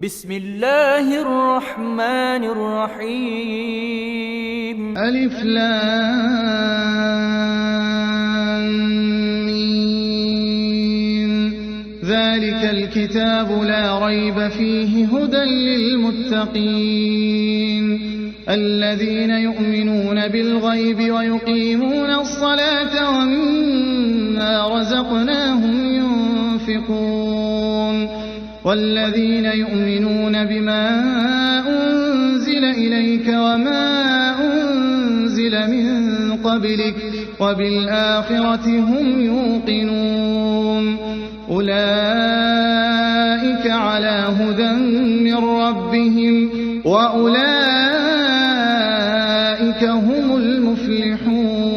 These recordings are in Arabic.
بسم الله الرحمن الرحيم. ألف لام ميم. ذلك الكتاب لا ريب فيه هدى للمتقين الذين يؤمنون بالغيب ويقيمون الصلاة ومما رزقناهم ينفقون والذين يؤمنون بما أنزل إليك وما أنزل من قبلك وبالآخرة هم يوقنون أولئك على هدى من ربهم وأولئك هم المفلحون.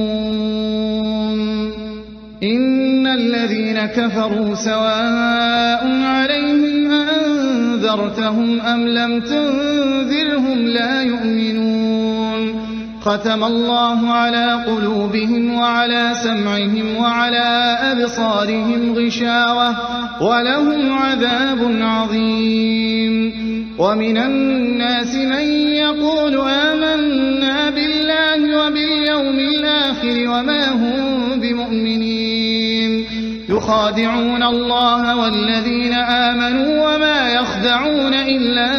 إن الذين كفروا سواء عليهم أنذرتهم أم لم تنذرهم لا يؤمنون. ختم الله على قلوبهم وعلى سمعهم وعلى أبصارهم غشاوة ولهم عذاب عظيم. ومن الناس من يقول آمنا بالله وباليوم الآخر وما هم بمؤمنين يخادعون الله والذين آمنوا وما يخدعون إلا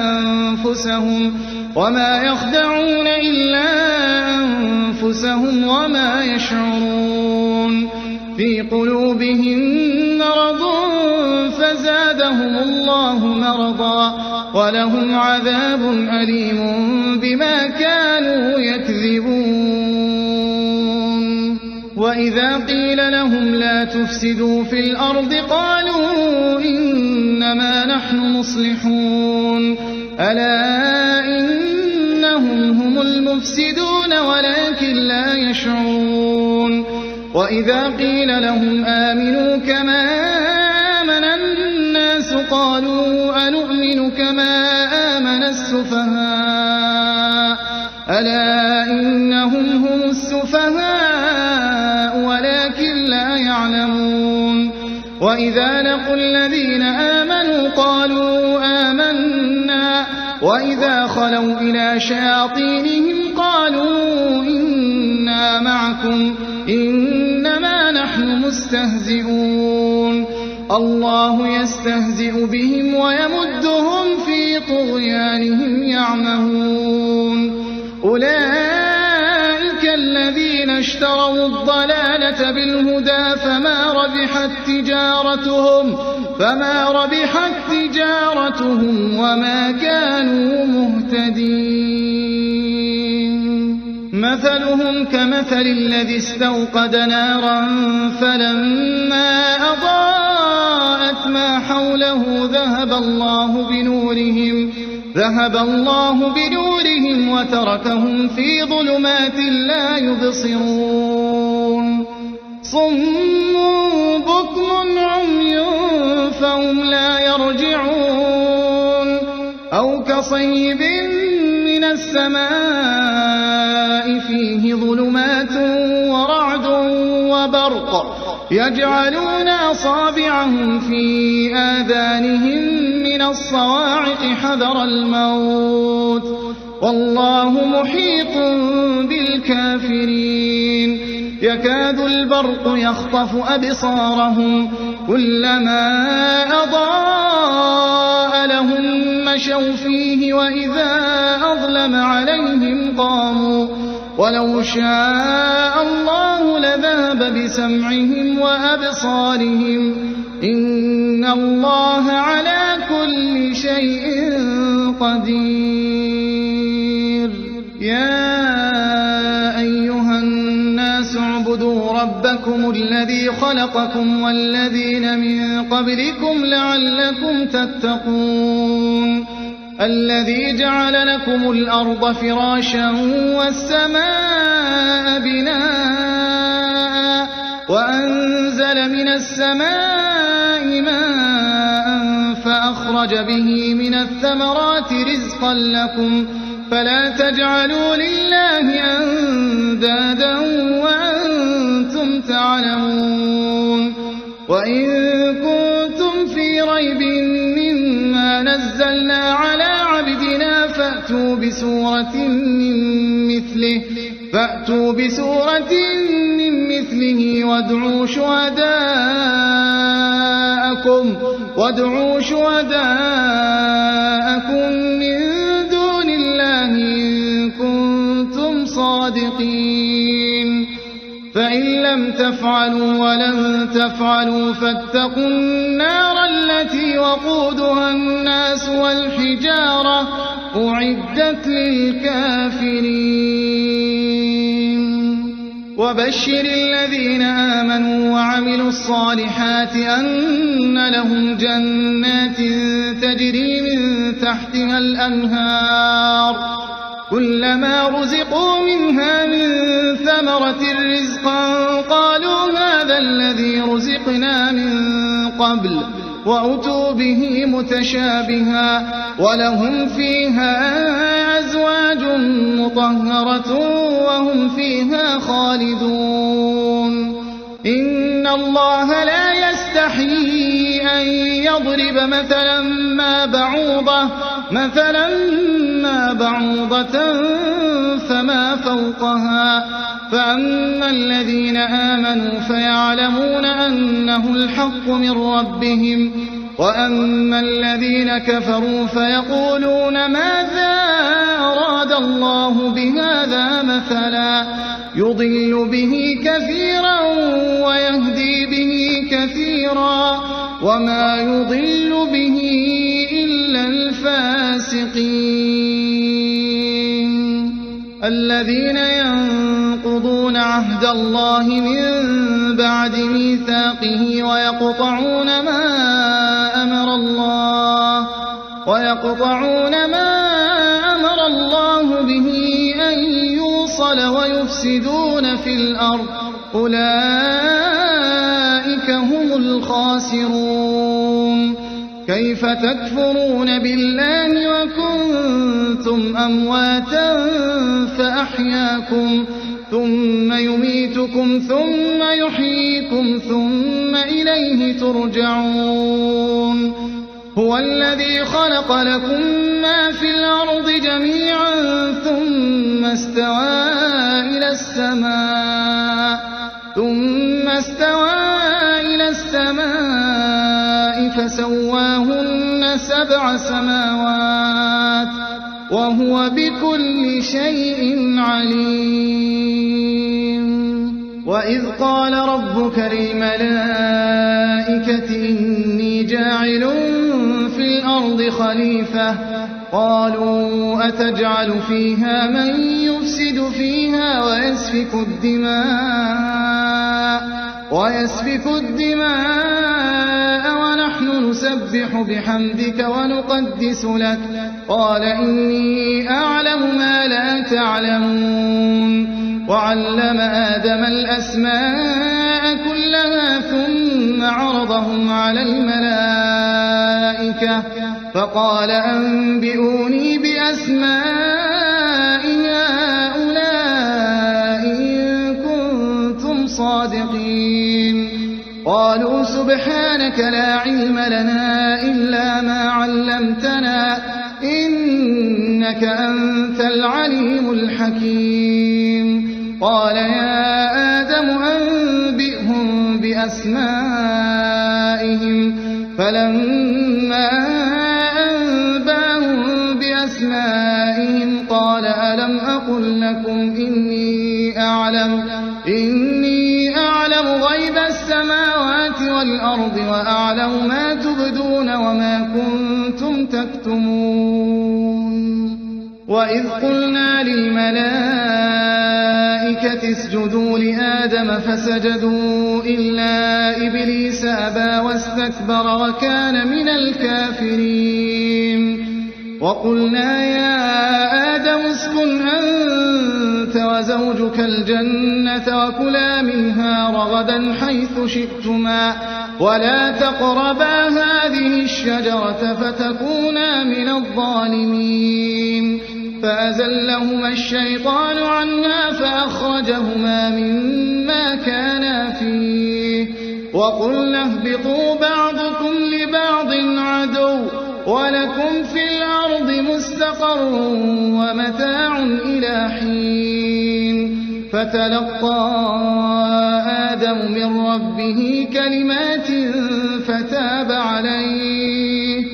أنفسهم وما يشعرون. في قلوبهم مرض فزادهم الله مرضا ولهم عذاب أليم بما كانوا يكذبون. وإذا قيل لهم لا تفسدوا في الأرض قالوا إنما نحن مصلحون ألا إنهم هم المفسدون ولكن لا يشعرون. وإذا قيل لهم آمنوا كما آمن الناس قالوا أنؤمن كما آمن السفهاء ألا إنهم هم السفهاء ولكن لا يعلمون. وإذا لقوا الذين آمنوا قالوا آمنا وإذا خلوا إلى شياطينهم قالوا إنا معكم إنما نحن مستهزئون. الله يستهزئ بهم ويمدهم في طغيانهم يعمهون. أولئك الذين اشتروا الضلالة بالهدى فما ربحت تجارتهم وما كانوا مهتدين. مثلهم كمثل الذي استوقد نارا فلما أضاءت ما حوله ذهب الله بنورهم وتركهم في ظلمات لا يبصرون. صم بكم عمي فهم لا يرجعون. أو كصيب من السماء فيه ظلمات ورعد وبرق يجعلون أصابعهم في آذانهم من الصواعق حذر الموت والله محيط بالكافرين. يكاد البرق يخطف أبصارهم كلما أضاء لهم مشوا فيه وإذا أظلم عليهم قاموا ولو شاء الله لذهب بسمعهم وأبصارهم إن الله على كل شيء قدير. يا أيها الناس اعبدوا ربكم الذي خلقكم والذين من قبلكم لعلكم تتقون. الذي جعل لكم الأرض فراشا والسماء بناء وأنزل من السماء ماء فأخرج به من الثمرات رزقا لكم فلا تجعلوا لله أندادا وأنتم تعلمون. وإن كنتم في ريب مما نزلنا على عبدنا فأتوا بسورة من مثله وادعوا شهداءكم من دون الله إن كنتم صادقين فإن لم تفعلوا ولن تفعلوا فاتقوا النار التي وقودها الناس والحجارة أعدت للكافرين وبشر الذين آمنوا وعملوا الصالحات أن لهم جنات تجري من تحتها الأنهار كلما رزقوا منها من ثمرة رزقا قالوا هذا الذي رزقنا من قبل وأتوا به متشابها ولهم فيها أزواج مطهرة وهم فيها خالدون إن الله لا يستحيي أن يضرب مثلا ما بعوضة فما فوقها فأما الذين آمنوا فيعلمون أنه الحق من ربهم وأما الذين كفروا فيقولون ماذا أراد الله بهذا مثلا يضل به كثيرا ويهدي به كثيرا وما يضل به إلا الفاسقين الذين ينقضون عهد الله من بعد ميثاقه ويقطعون ما أمر الله به أن يوصل ويفسدون في الأرض أولئك هم الخاسرون كيف تكفرون بالله وكنتم أمواتا فأحياكم ثم يميتكم ثم يحييكم ثم إليه ترجعون هو الذي خلق لكم ما في الأرض جميعا ثم استوى إلى السماء فسواهن 7 سماوات وهو بكل شيء عليم وإذ قال ربك للملائكة إني جاعل في الأرض خليفة قالوا أتجعل فيها من يفسد فيها ويسفك الدماء ونحن نسبح بحمدك ونقدس لك قال إني أعلم ما لا تعلمون وعلم آدم الأسماء كلها ثم عرضهم على الملائكة فقال أنبئوني بأسماء هؤلاء إن كنتم صادقين قالوا سبحانك لا علم لنا إلا ما علمتنا إنك أنت العليم الحكيم قال يا آدم أنبئهم بأسمائهم فلما أنباهم بأسمائهم قال ألم أقل لكم إني أعلم غيب السماوات والأرض وأعلم ما تبدون وما كنتم تكتمون وإذ قلنا للملائكة اسجدوا لآدم فسجدوا إلا إبليس أبى واستكبر وكان من الكافرين وقلنا يا آدم اسكن أنت وزوجك الجنة وكلا منها رغدا حيث شئتما ولا تقربا هذه الشجرة فتكونا من الظالمين فأزلهما الشيطان عنها فأخرجهما مما كانا فيه وقلنا اهبطوا بعضكم لبعض عدو ولكم في الأرض مستقر ومتاع إلى حين فتلقى آدم من ربه كلمات فتاب عليه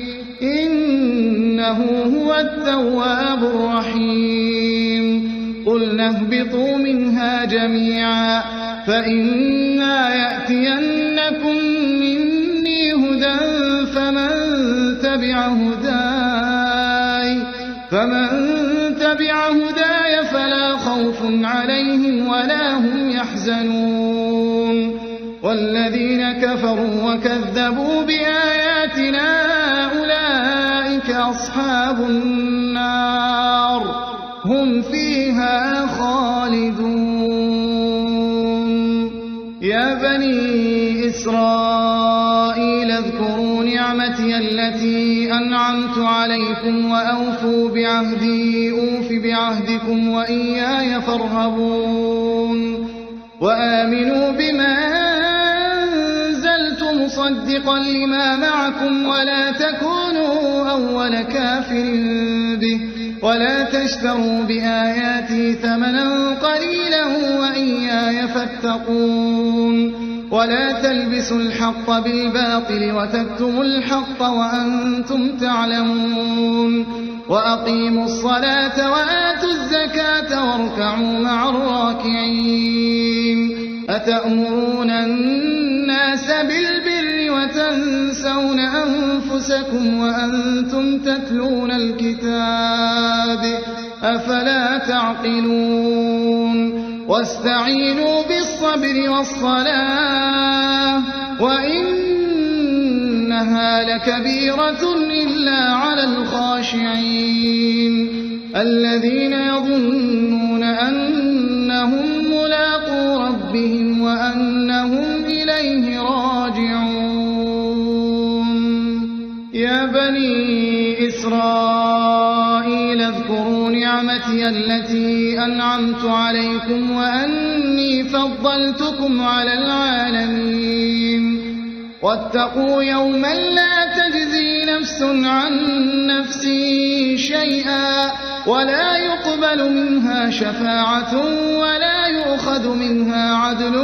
إنه هو التواب الرحيم قلنا اهبطوا منها جميعا فإما يأتينكم مني هدى فمن تبع هداي فلا خوف عليهم ولا هم يحزنون والذين كفروا وكذبوا بآياتنا أولئك أصحاب النار هم فيها خالدون يا بني إسرائيل اذكروا نعمتي التي أنعمت عليكم وأوفوا بعهدي أوف بعهدكم وإياي فارهبون وآمنوا بما أنزلت مصدقا لما معكم ولا تكونوا أول كافر به ولا تشتروا بآياتي ثمنا قليلا وإياي فاتقون ولا تلبسوا الحق بالباطل وتكتموا الحق وأنتم تعلمون وأقيموا الصلاة وآتوا الزكاة واركعوا مع الراكعين أتأمرون الناس بالبر وتنسون أنفسكم وأنتم تتلون الكتاب أفلا تعقلون واستعينوا بالصبر والصلاة وإنها لكبيرة إلا على الخاشعين الذين يظنون أنهم ملاقو ربهم وأنهم إليه راجعون يا بني إسرائيل اذكروا نعمتي التي أنعمت عليكم وأني فضلتكم على العالمين واتقوا يوما لا تجزي نفس عن نفس شيئا ولا يقبل منها شفاعة ولا يؤخذ منها عدل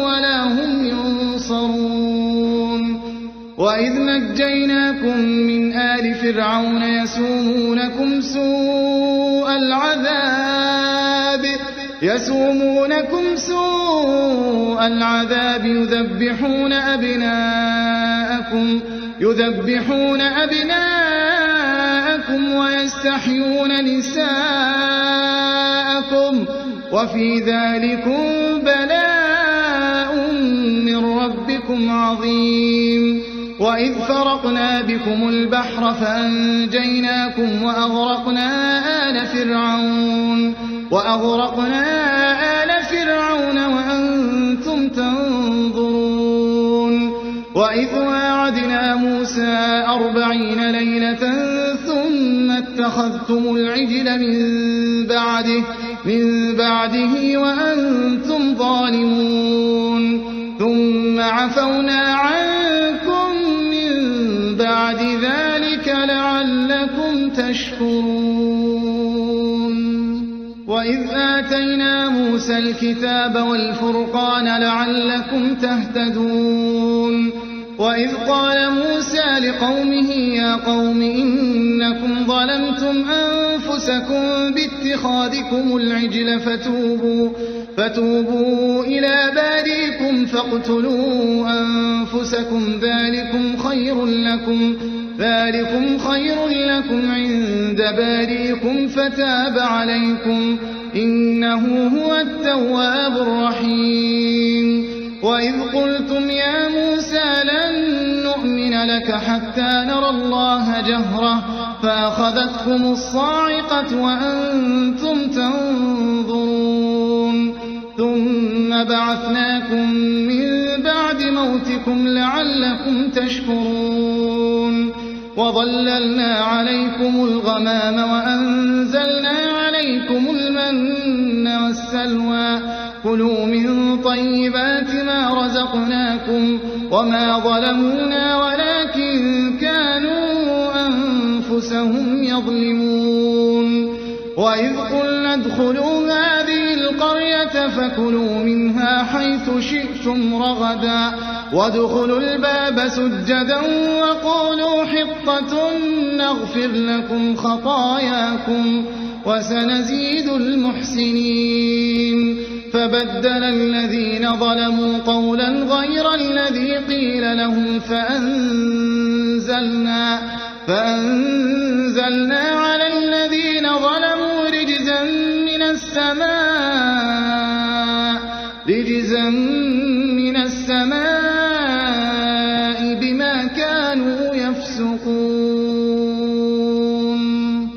ولا هم ينصرون وإذ نجيناكم من آل فرعون يسومونكم سوء العذاب يذبحون أبناءكم ويستحيون نساءكم وفي ذلكم بلاء من ربكم عظيم وإذ فرقنا بكم البحر فأنجيناكم وأغرقنا آل فرعون وأنتم تنظرون وإذ واعدنا موسى 40 ليلة ثم اتخذتم العجل من بعده وأنتم ظالمون ثم عفونا عنكم من بعد ذلك لعلكم تشكرون وإذ آتينا موسى الكتاب والفرقان لعلكم تهتدون وإذ قال موسى لقومه يا قوم إنكم ظلمتم أنفسكم باتخاذكم العجل فتوبوا إلى بارئكم فاقتلوا أنفسكم ذلكم خير لكم عند بارئكم فتاب عليكم إنه هو التواب الرحيم وإذ قلتم يا موسى لن نؤمن لك حتى نرى الله جهرة فأخذتكم الصاعقة وأنتم تنظرون ثم بعثناكم من بعد موتكم لعلكم تشكرون وظللنا عليكم الغمام وأنزلنا عليكم المن والسلوى كلوا من طيبات ما رزقناكم وما ظلمونا ولكن كانوا أنفسهم أنفسهم يظلمون وإذ قلنا ادخلوا هذه القرية فكلوا منها حيث شئتم رغدا وادخلوا الباب سجدا وقولوا حطة نغفر لكم خطاياكم وسنزيد المحسنين فبدل الذين ظلموا قولا غير الذي قيل لهم فأنزلنا على الذين ظلموا رجزا من السماء بما كانوا يفسقون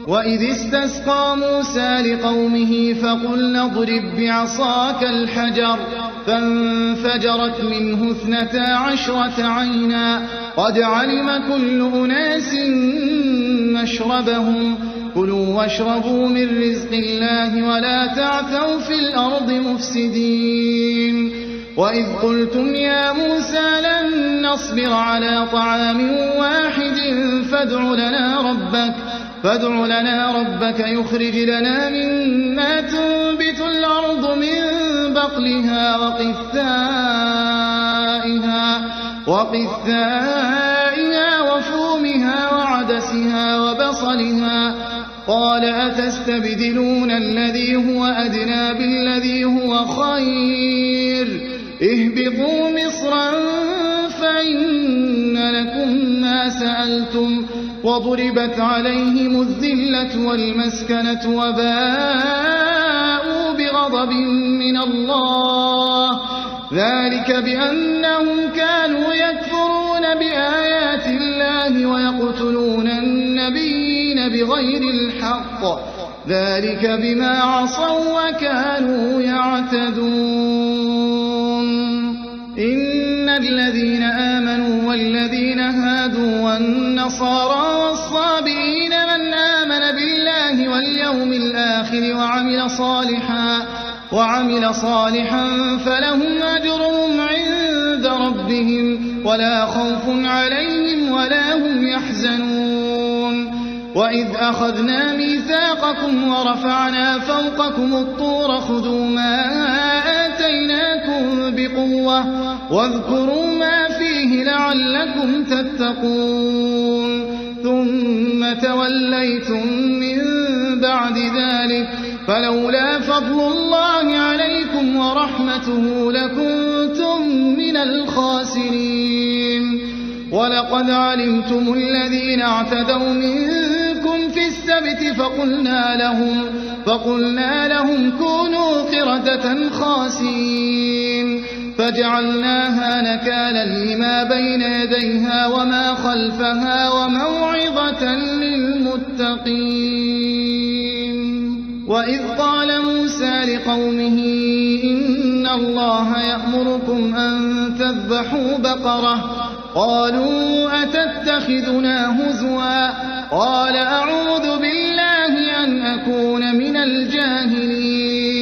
وإذ استسقى موسى لقومه فقلنا اضرب بعصاك الحجر فانفجرت منه 12 عينا قد علم كل أناس مشربهم كلوا واشربوا من رزق الله ولا تعثوا في الأرض مفسدين وإذ قلتم يا موسى لن نصبر على طعام واحد فادع لنا ربك يخرج لنا مما تنبت الأرض من بقلها وقثائها وفومها وعدسها وبصلها قال أتستبدلون الذي هو أدنى بالذي هو خير اهبطوا مصرا فإن لكم ما سألتم وضربت عليهم الذلة والمسكنة وباءوا بغضب من الله ذلك بأنهم كانوا يكفرون بآيات الله ويقتلون النبيين بغير الحق ذلك بما عصوا وكانوا يعتدون إن الذين آمنوا والذين هادوا والنصارى والصابئين من آمن بالله واليوم الآخر وعمل صالحا فلهم أجرهم عند ربهم ولا خوف عليهم ولا هم يحزنون وإذ أخذنا ميثاقكم ورفعنا فوقكم الطور خذوا ما آتيناكم بقوة واذكروا ما فيه لعلكم تتقون ثم توليتم من بعد ذلك فلولا فضل الله عليكم ورحمته لكنتم من الخاسرين ولقد علمتم الذين اعتدوا منكم في السبت فقلنا لهم كونوا قردة خاسئين فجعلناها نكالا لما بين يديها وما خلفها وموعظة للمتقين وإذ قال موسى لقومه إن الله يأمركم أن تذبحوا بقرة قالوا أتتخذنا هزوا قال أعوذ بالله أن أكون من الجاهلين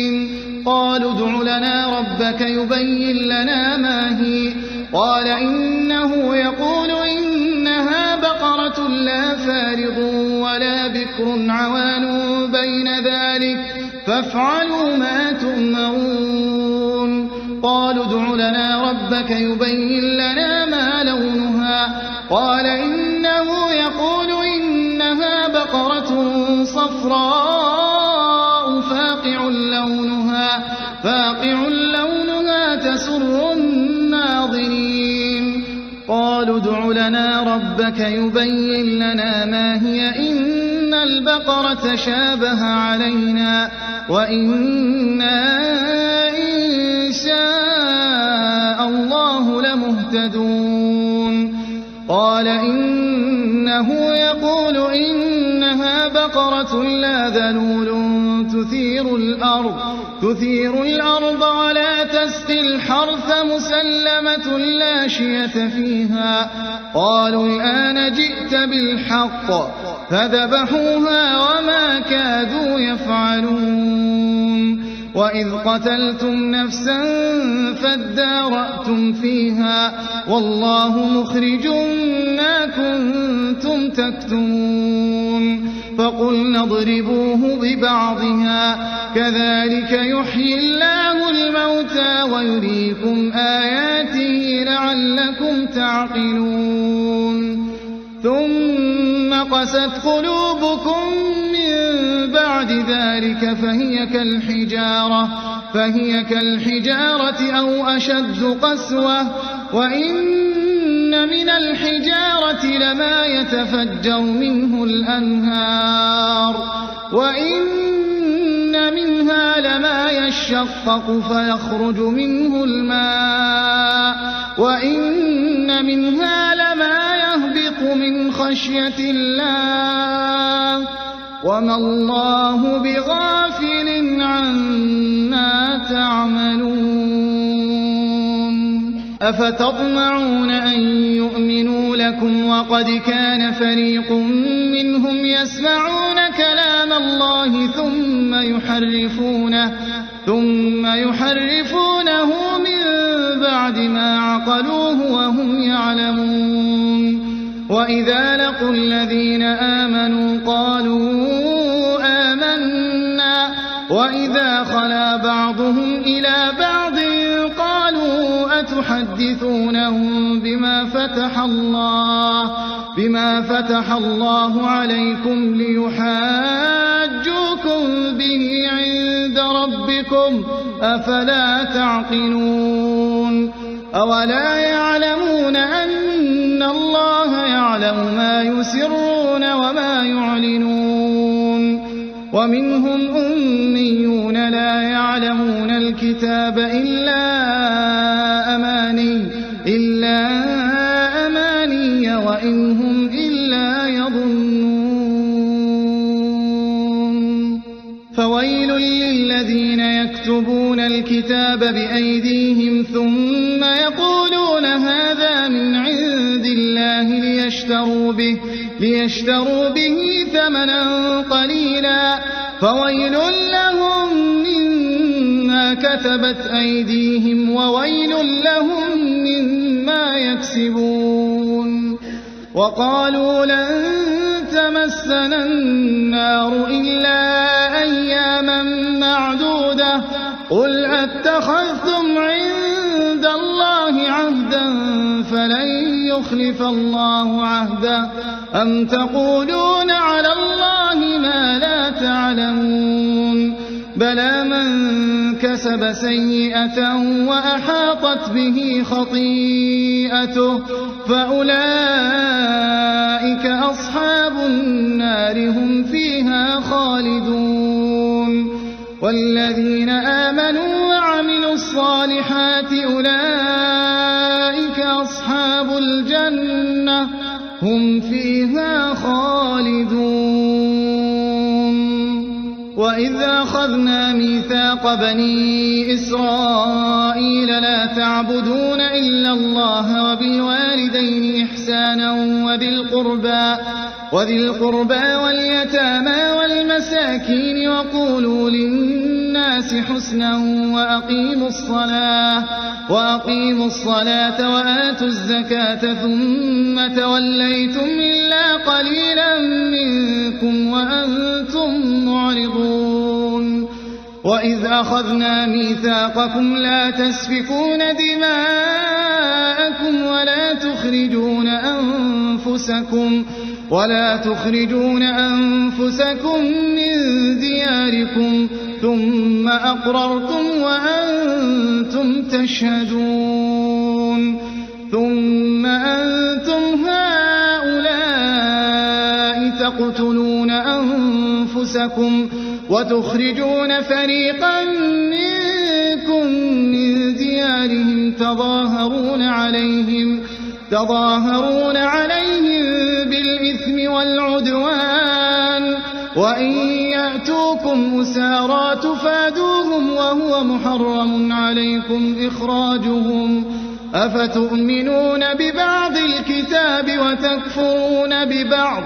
قالوا ادع لنا ربك يبين لنا ما هي قال إنه يقول إنها بقرة لا فارض ولا بكر عوان بين ذلك فافعلوا ما تؤمرون قالوا ادع لنا ربك يبين لنا ما لونها قال إنه يقول إنها بقرة صفراء فاقع لونها تسر الناظرين قالوا ادع لنا ربك يبين لنا ما هي إن البقرة شابه علينا وإنا إن شاء الله لمهتدون قال إنه يقول إنها بقرة لا ذلول تثير الأرض ولا تسقي الحرث مسلمة لا شية فيها قالوا الآن جئت بالحق فذبحوها وما كادوا يفعلون وإذ قتلتم نفسا فادارأتم فيها والله مخرج ما كنتم تكتمون فقلنا اضربوه ببعضها كذلك يحيي الله الموتى ويريكم آياته لعلكم تعقلون ثم قست قلوبكم من بعد ذلك فهي كالحجارة أو أشد قسوة وإن من الحجارة لما يتفجر منه الأنهار وإن منها لما يشقق فيخرج منه الماء وإن منها لما يهبط من خشية الله وما الله بغافل عما تعملون أفتطمعون أن يؤمنوا لكم وقد كان فريق منهم يسمعون كلام الله ثم يحرفونه من بعد ما عقلوه وهم يعلمون وإذا لقوا الذين آمنوا قالوا آمنا وإذا خلا بعضهم إلى بعض قالوا أتحدثونهم بما فتح الله عليكم ليحاجوكم به عند ربكم أفلا تعقلون أولا يعلمون أن الله يعلم ما يسرون وما يعلنون ومنهم أميون لا يعلمون الكتاب إلا أماني وإن هم إلا يظنون فويل للذين يكتبون الكتاب بأيديهم ثم يقولون هذا من عند الله ليشتروا به ثمنا قليلا فويل لهم مما كتبت أيديهم وويل لهم مما يكسبون وقالوا لن تمسنا النار إلا أياما معدودة قل أتخذتم عند الله عهدا فلن يخلف الله عهده أم تقولون على الله ما لا تعلمون بلى من كسب سيئة وأحاطت به خطيئته فأولئك أصحاب النار هم فيها خالدون والذين آمنوا وعملوا الصالحات أولئك أصحاب الجنة هم فيها خالدون وإذ أخذنا ميثاق بني إسرائيل لا تعبدون إلا الله وبالوالدين إحسانا وذي القربى واليتامى والمساكين وقولوا للناس حسنا وأقيموا الصلاة وآتوا الزكاة ثم توليتم إلا قليلا منكم وأنتم معرضون وإذ أخذنا ميثاقكم لا تسفكون دماءكم ولا تخرجون أنفسكم من دياركم ثم أقررتم وأنتم تشهدون ثم أنتم هؤلاء تقتلون أنفسكم وتخرجون فريقا منكم من ديارهم تظاهرون عليهم بالإثم والعدوان وإن يأتوكم أسارى تفادوهم وهو محرم عليكم إخراجهم أفتؤمنون ببعض الكتاب وتكفرون ببعض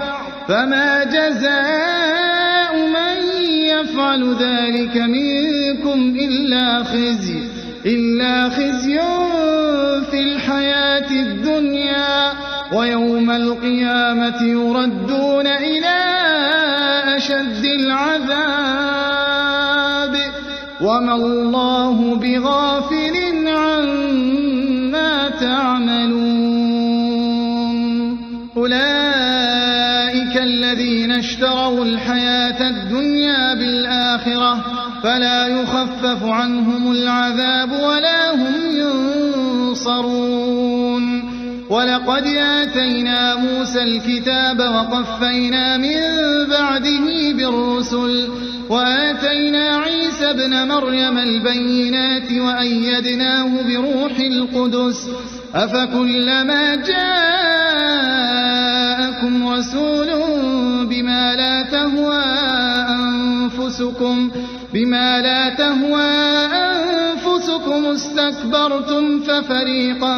فما جزاء من يفعل ذلك منكم إلا خزي في الحياة الدنيا ويوم القيامة يردون إلى أشد العذاب وما الله بغافل عما تعملون أولئك الذين اشتروا الحياة الدنيا بالآخرة فلا يخفف عنهم العذاب ولا هم ينصرون ولقد آتينا موسى الكتاب وقفينا من بعده بالرسل وآتينا عيسى ابن مريم البينات وأيدناه بروح القدس أفكلما جاءكم رسول بما لا تهوى أنفسكم استكبرتم ففريقا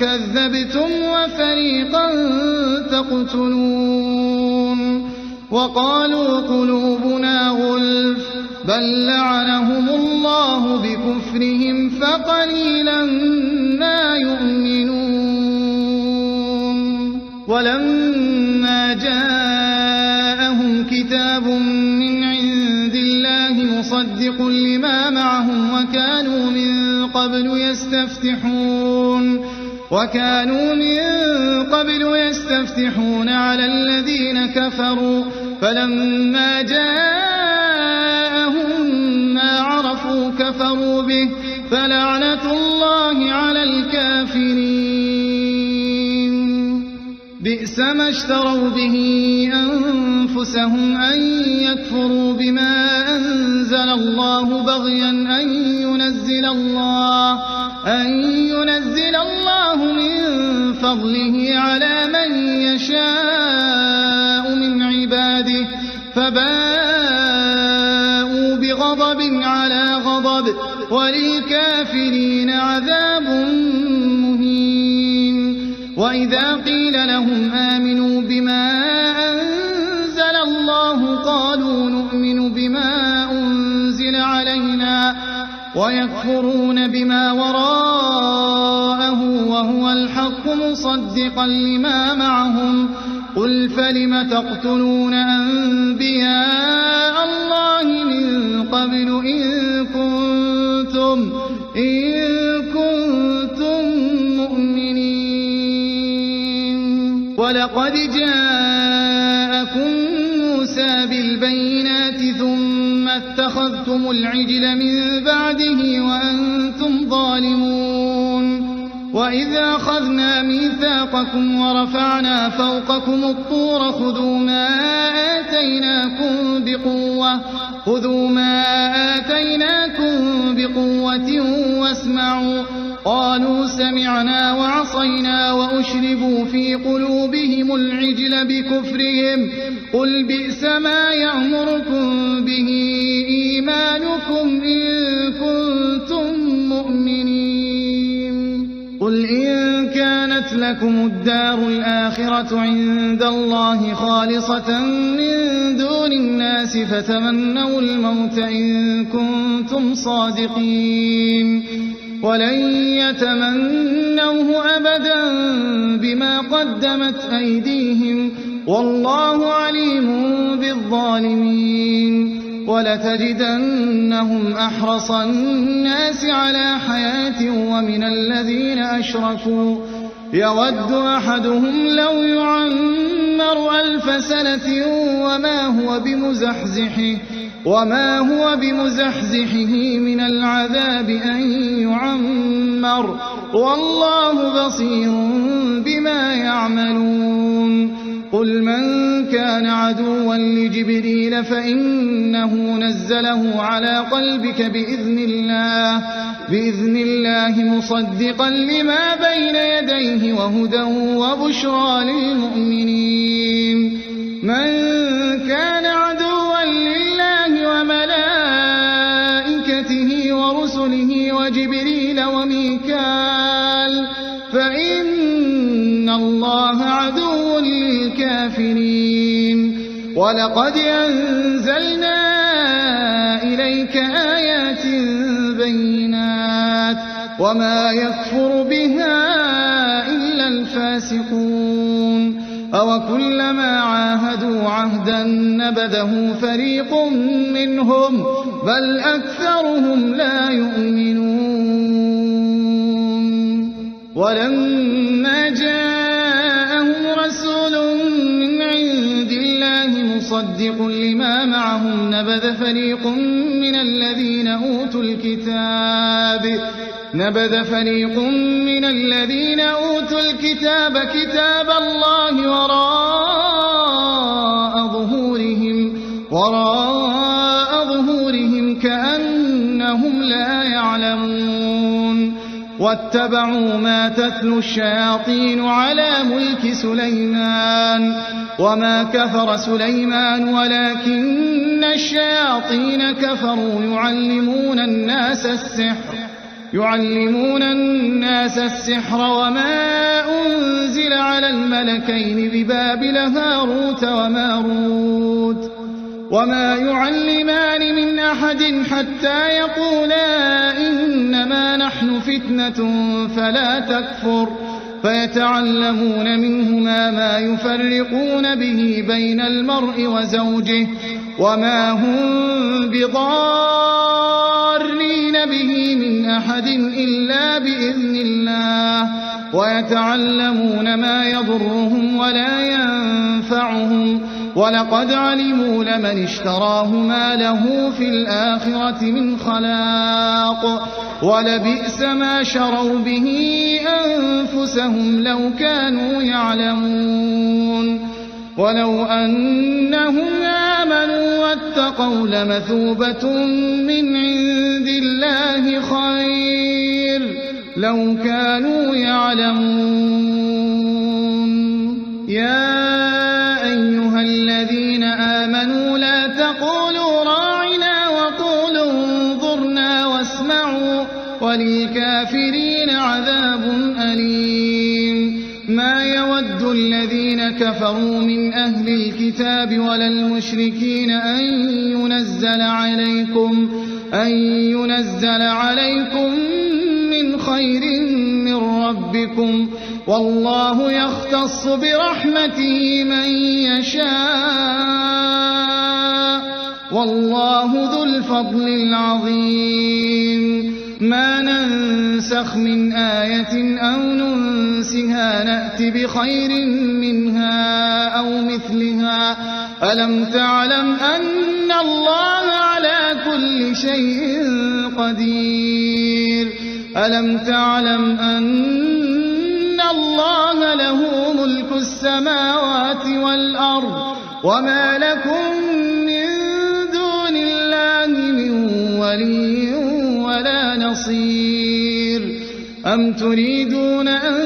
كذبتم وفريقا تقتلون وقالوا قلوبنا غلف بل لعنهم الله بكفرهم فقليلا ما يؤمنون ولما جاءهم كتاب من عند الله مصدق لما معهم وكانوا من قبل يستفتحون على الذين كفروا فلما جاءهم ما عرفوا كفروا به فلعنة الله على الكافرين بئس ما اشتروا به أنفسهم أن يكفروا بما أنزل الله بغيا أن ينزل الله من فضله على من يشاء من عباده فباءوا بغضب على غضب وللكافرين عذاب مهين وإذا قيل لهم آمنوا بما أنزل الله قالوا نؤمن بما أنزل علينا ويكفرون بما وراءه وهو الحق مصدقا لما معهم قل فلم تقتلون أنبياء الله من قبل إن كنتم مؤمنين ولقد جاءكم موسى بالبينات ثم اتخذتم العجل من بعده وأنتم ظالمون وإذا أخذنا ميثاقكم ورفعنا فوقكم الطور خذوا ما آتيناكم بقوة واسمعوا قالوا سمعنا وعصينا وأشربوا في قلوبهم العجل بكفرهم قل بئس ما يأمركم به إيمانكم إن كنتم مؤمنين قل إن كانت لكم الدار الآخرة عند الله خالصة من دون الناس فتمنوا الموت إن كنتم صادقين ولن يتمنوه أبدا بما قدمت أيديهم والله عليم بالظالمين ولتجدنهم أحرص الناس على حياة ومن الذين أشركوا يود أحدهم لو يعمر 1000 سنة وما هو بمزحزحه من العذاب أن يعمر والله بصير بما يعملون قل من كان عدوا لجبريل فإنه نزله على قلبك بإذن الله مصدقا لما بين يديه وهدى وبشرى للمؤمنين من كان عدوا لله وملائكته ورسله وجبريل وميكال فإن الله عدو للكافرين ولقد أنزلنا إليك آيات بينات وما يكفر بها إلا الفاسقون أوكلما عاهدوا عهدا نبذه فريق منهم بل أكثرهم لا يؤمنون ولما جاءهم رسول من عند الله مصدق لما معهم نبذ فريق من الذين أوتوا الكتاب كتاب الله وراء ظهورهم كأنهم لا يعلمون واتبعوا ما تتلو الشياطين على ملك سليمان وما كفر سليمان ولكن الشياطين كفروا يعلمون الناس السحر وما أنزل على الملكين ببابل هاروت وماروت وما يعلمان من أحد حتى يقولا إنما نحن فتنة فلا تكفر فيتعلمون منهما ما يفرقون به بين المرء وزوجه وما هم بضارين به من أحد إلا بإذن الله ويتعلمون ما يضرهم ولا ينفعهم ولقد علموا لمن اشتراه ما له في الآخرة من خلاق ولبئس ما شروا به أنفسهم لو كانوا يعلمون ولو أنهم آمنوا واتقوا لمثوبة من عند الله خير لو كانوا يعلمون يا أيها الذين آمنوا لا تقولوا راعنا وقولوا انظرنا واسمعوا وللكافرين عذاب أليم ما يود الذين كفروا من أهل الكتاب ولا المشركين أن ينزل عليكم من خير من ربكم والله يختص برحمته من يشاء والله ذو الفضل العظيم ما ننسخ من آية أو ننسها نأت بخير منها أو مثلها ألم تعلم أن الله على كل شيء قدير ألم تعلم أن الله له ملك السماوات والأرض وما لكم من دون الله من ولي ولا نصير أم تريدون أن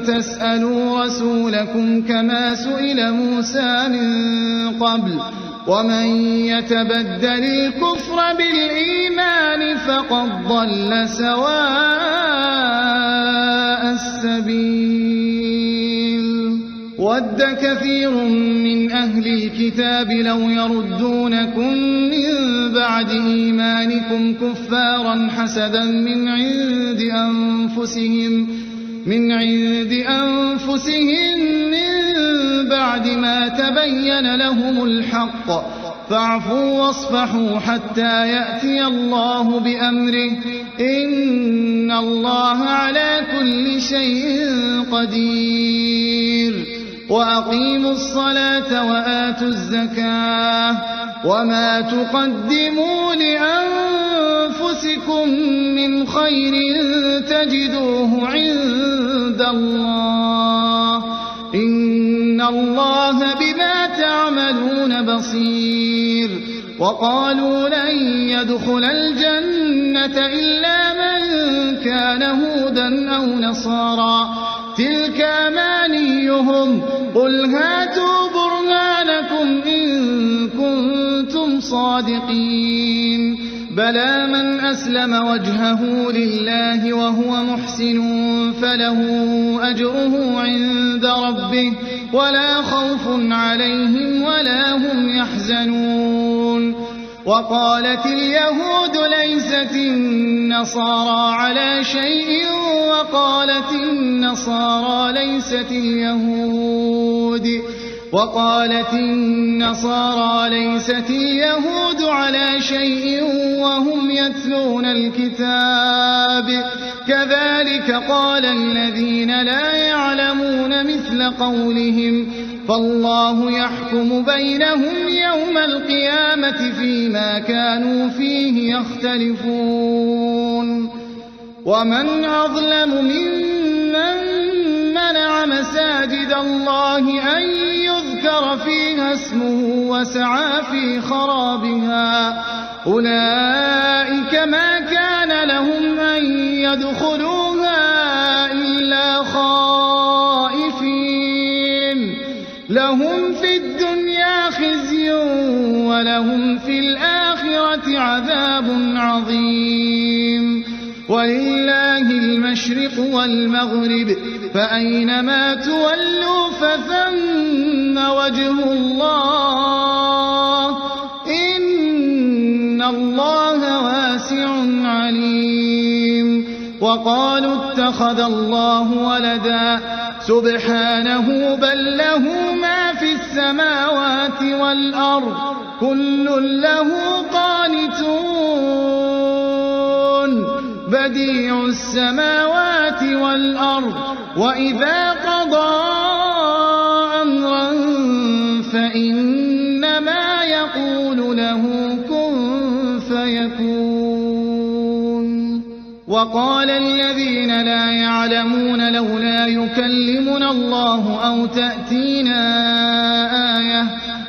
تسألوا رسولكم كما سئل موسى من قبل ومن يتبدل الكفر بالإيمان فقد ضل سواء السبيل ود كثير من أهل الكتاب لو يردونكم من بعد إيمانكم كفارا حسدا من عند أنفسهم من بعد ما تبين لهم الحق فاعفوا واصفحوا حتى يأتي الله بأمره إن الله على كل شيء قدير وأقيموا الصلاة وآتوا الزكاة وما تقدموا لأنفسكم من خير تجدوه عند الله إن الله بما تعملون بصير وقالوا لن يدخل الجنة إلا من كان هودا أو نصارى تلك أمانيهم قل هاتوا برهانكم إن كنتم صادقين بلى من أسلم وجهه لله وهو محسن فله أجره عند ربه ولا خوف عليهم ولا هم يحزنون وقالت اليهود ليست النصارى على شيء وقالت النصارى ليست اليهود اليهود. وقالت النصارى ليست اليهود على شيء وهم يتلون الكتاب كذلك قال الذين لا يعلمون مثل قولهم فالله يحكم بينهم يوم القيامة فيما كانوا فيه يختلفون. ومن أظلم ممن منع مساجد الله أن يذكر فيها اسمه وسعى في خرابها أولئك ما كان لهم أن يدخلوها إلا خائفين لهم في الدنيا خزي ولهم في الآخرة عذاب عظيم. ولله المشرق والمغرب فأينما تولوا فثم وجه الله إن الله واسع عليم. وقالوا اتخذ الله ولدا سبحانه بل له ما في السماوات والأرض كل له قانتون بديع السماوات والأرض وإذا قضى أمرا فإنما يقول له كن فيكون. وقال الذين لا يعلمون لولا يكلمنا الله أو تأتينا آية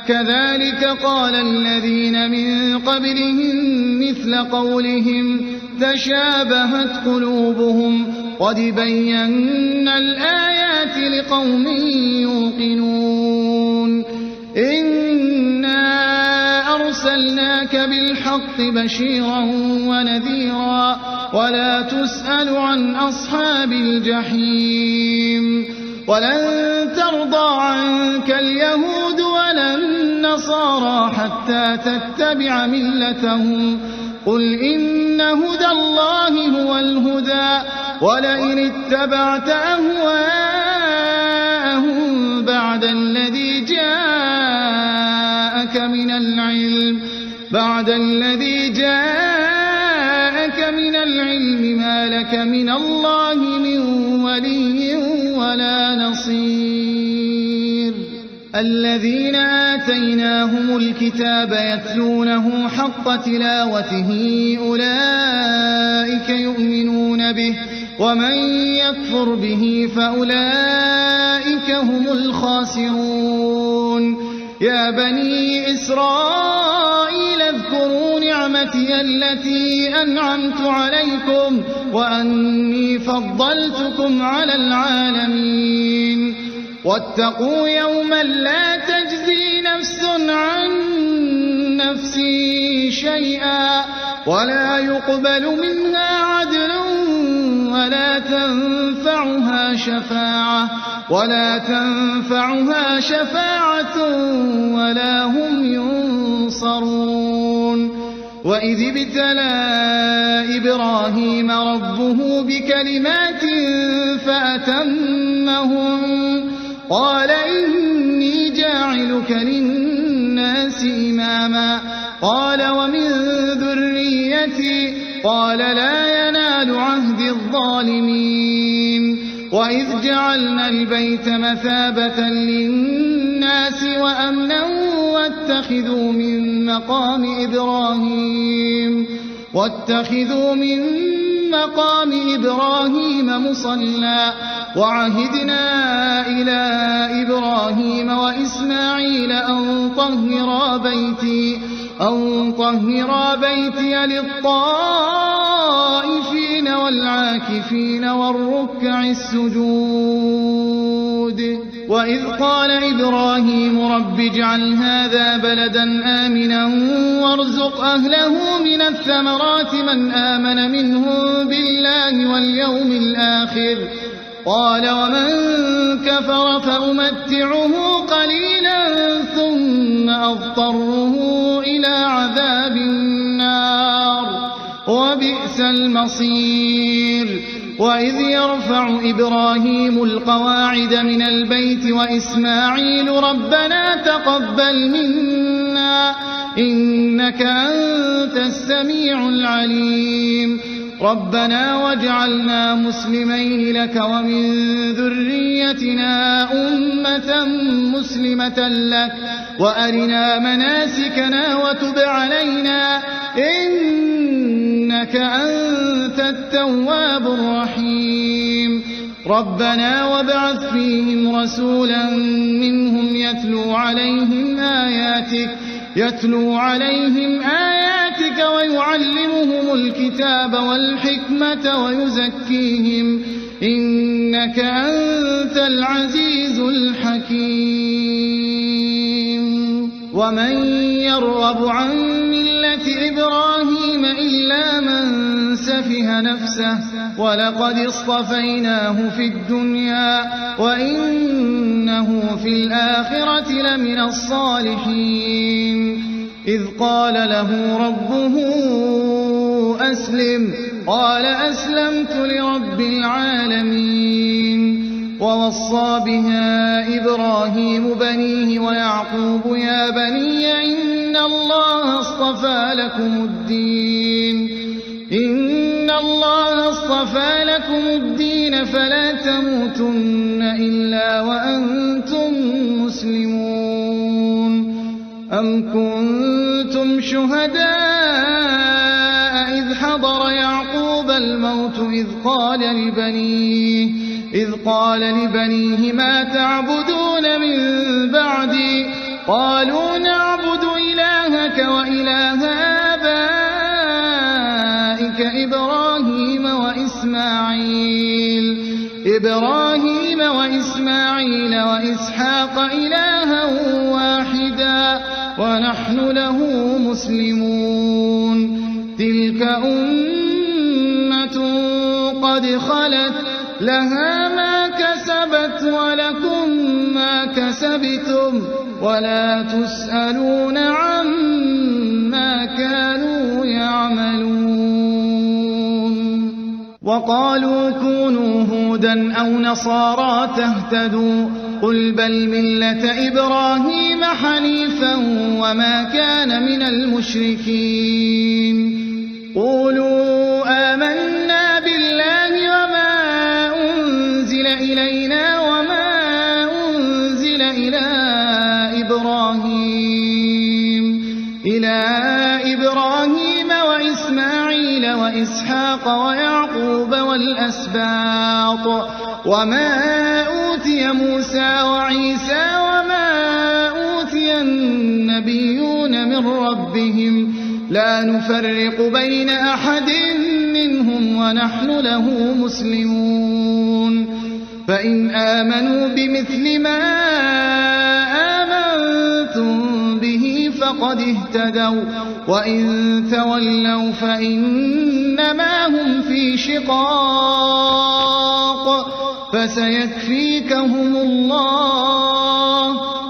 كذلك قال الذين من قبلهم مثل قولهم تشابهت قلوبهم قد بينا الآيات لقوم يوقنون. إنا أرسلناك بالحق بشيرا ونذيرا ولا تسأل عن أصحاب الجحيم. ولن ترضى عنك اليهود ولا النصارى حتى تتبع ملتهم قل إن هدى الله هو الهدى ولئن اتبعت أهواءهم بعد الذي جاءك من العلم ما لك من الله من ولي ولا نصير. الذين آتيناهم الكتاب يتلونه حق تلاوته أولئك يؤمنون به ومن يكفر به فأولئك هم الخاسرون. يا بني إسرائيل اذكروا نعمتي التي أنعمت عليكم وأني فضلتكم على العالمين. واتقوا يوما لا تجزي نفس عن نفس شيئا ولا يقبل منها عدل ولا تنفعها شفاعة ولا هم ينصرون. وإذ ابتلى إبراهيم ربه بكلمات فأتمهم قال إني جاعلك للناس إماما قال ومن ذريتي قال لا ينال عهد الظالمين. وإذ جعلنا البيت مثابة للناس وأمنا واتخذوا من مقام إبراهيم مصلى وعهدنا إلى إبراهيم وإسماعيل أن طهرا بيتي للطائفين والعاكفين والركع السجود. وإذ قال إبراهيم رب اجعل هذا بلدا آمنا وارزق أهله من الثمرات من آمن منهم بالله واليوم الآخر قال ومن كفر فأمتعه قليلا ثم أضطره إلى عذاب النار وبئس المصير. وإذ يرفع إبراهيم القواعد من البيت وإسماعيل ربنا تقبل منا إنك أنت السميع العليم ربنا واجعلنا مسلمين لك ومن ذريتنا أمة مسلمة لك وأرنا مناسكنا وتب علينا إنك أنت التواب الرحيم ربنا وابعث فيهم رسولا منهم يتلو عليهم آياتك ويعلمهم الكتاب والحكمة ويزكيهم إنك أنت العزيز الحكيم ومن يرغب عن ملة إبراهيم إلا من سفه نفسه ولقد اصطفيناه في الدنيا وإنه في الآخرة لمن الصالحين إذ قال له ربه أسلم قال أسلمت لرب العالمين ووصى بها إبراهيم بنيه ويعقوب يا بني إن الله اصطفى لكم الدين فلا تموتن إلا وأنتم مسلمون أم كنتم شهداء إذ حضر يعقوب الموت إذ قال لبنيه ما تعبدون من بعدي قالوا نعبد إلهك وإله آبائك إبراهيم وإسماعيل وإسحاق إلها واحدا ونحن له مسلمون تلك أمة قد خلت لها ما كسبت ولكم ما كسبتم ولا تسألون عما كانوا يعملون وقالوا كونوا هودا أو نصارى تهتدوا قل بل ملة إبراهيم حنيفا وما كان من المشركين قولوا آمنا بالله وما أنزل إلينا وما أنزل إلى إبراهيم وإسماعيل وإسحاق ويعقوب والأسباط وما أوتي موسى وعيسى وما أوتي النبيون من ربهم لا نفرق بين أحد منهم ونحن له مسلمون فإن آمنوا بمثل ما آمنتم به فقد اهتدوا وإن تولوا فإنما هم في شقاق فسيكفيكهم الله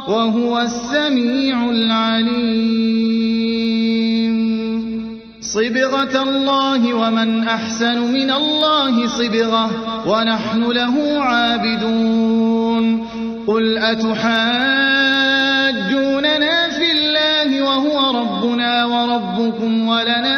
وهو السميع العليم صبغة الله ومن أحسن من الله صبغة ونحن له عابدون قل أتحاجوننا في الله وهو ربنا وربكم ولنا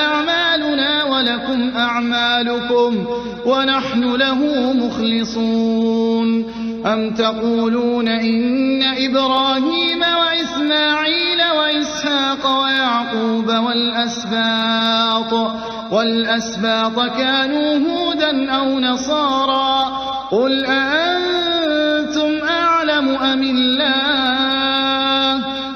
أعمالنا ولكم أعمالكم ونحن له مخلصون أم تقولون إن إبراهيم وإسماعيل وإسحاق ويعقوب والأسباط كانوا هودا أو نصارى قل أأنتم أعلم أم الله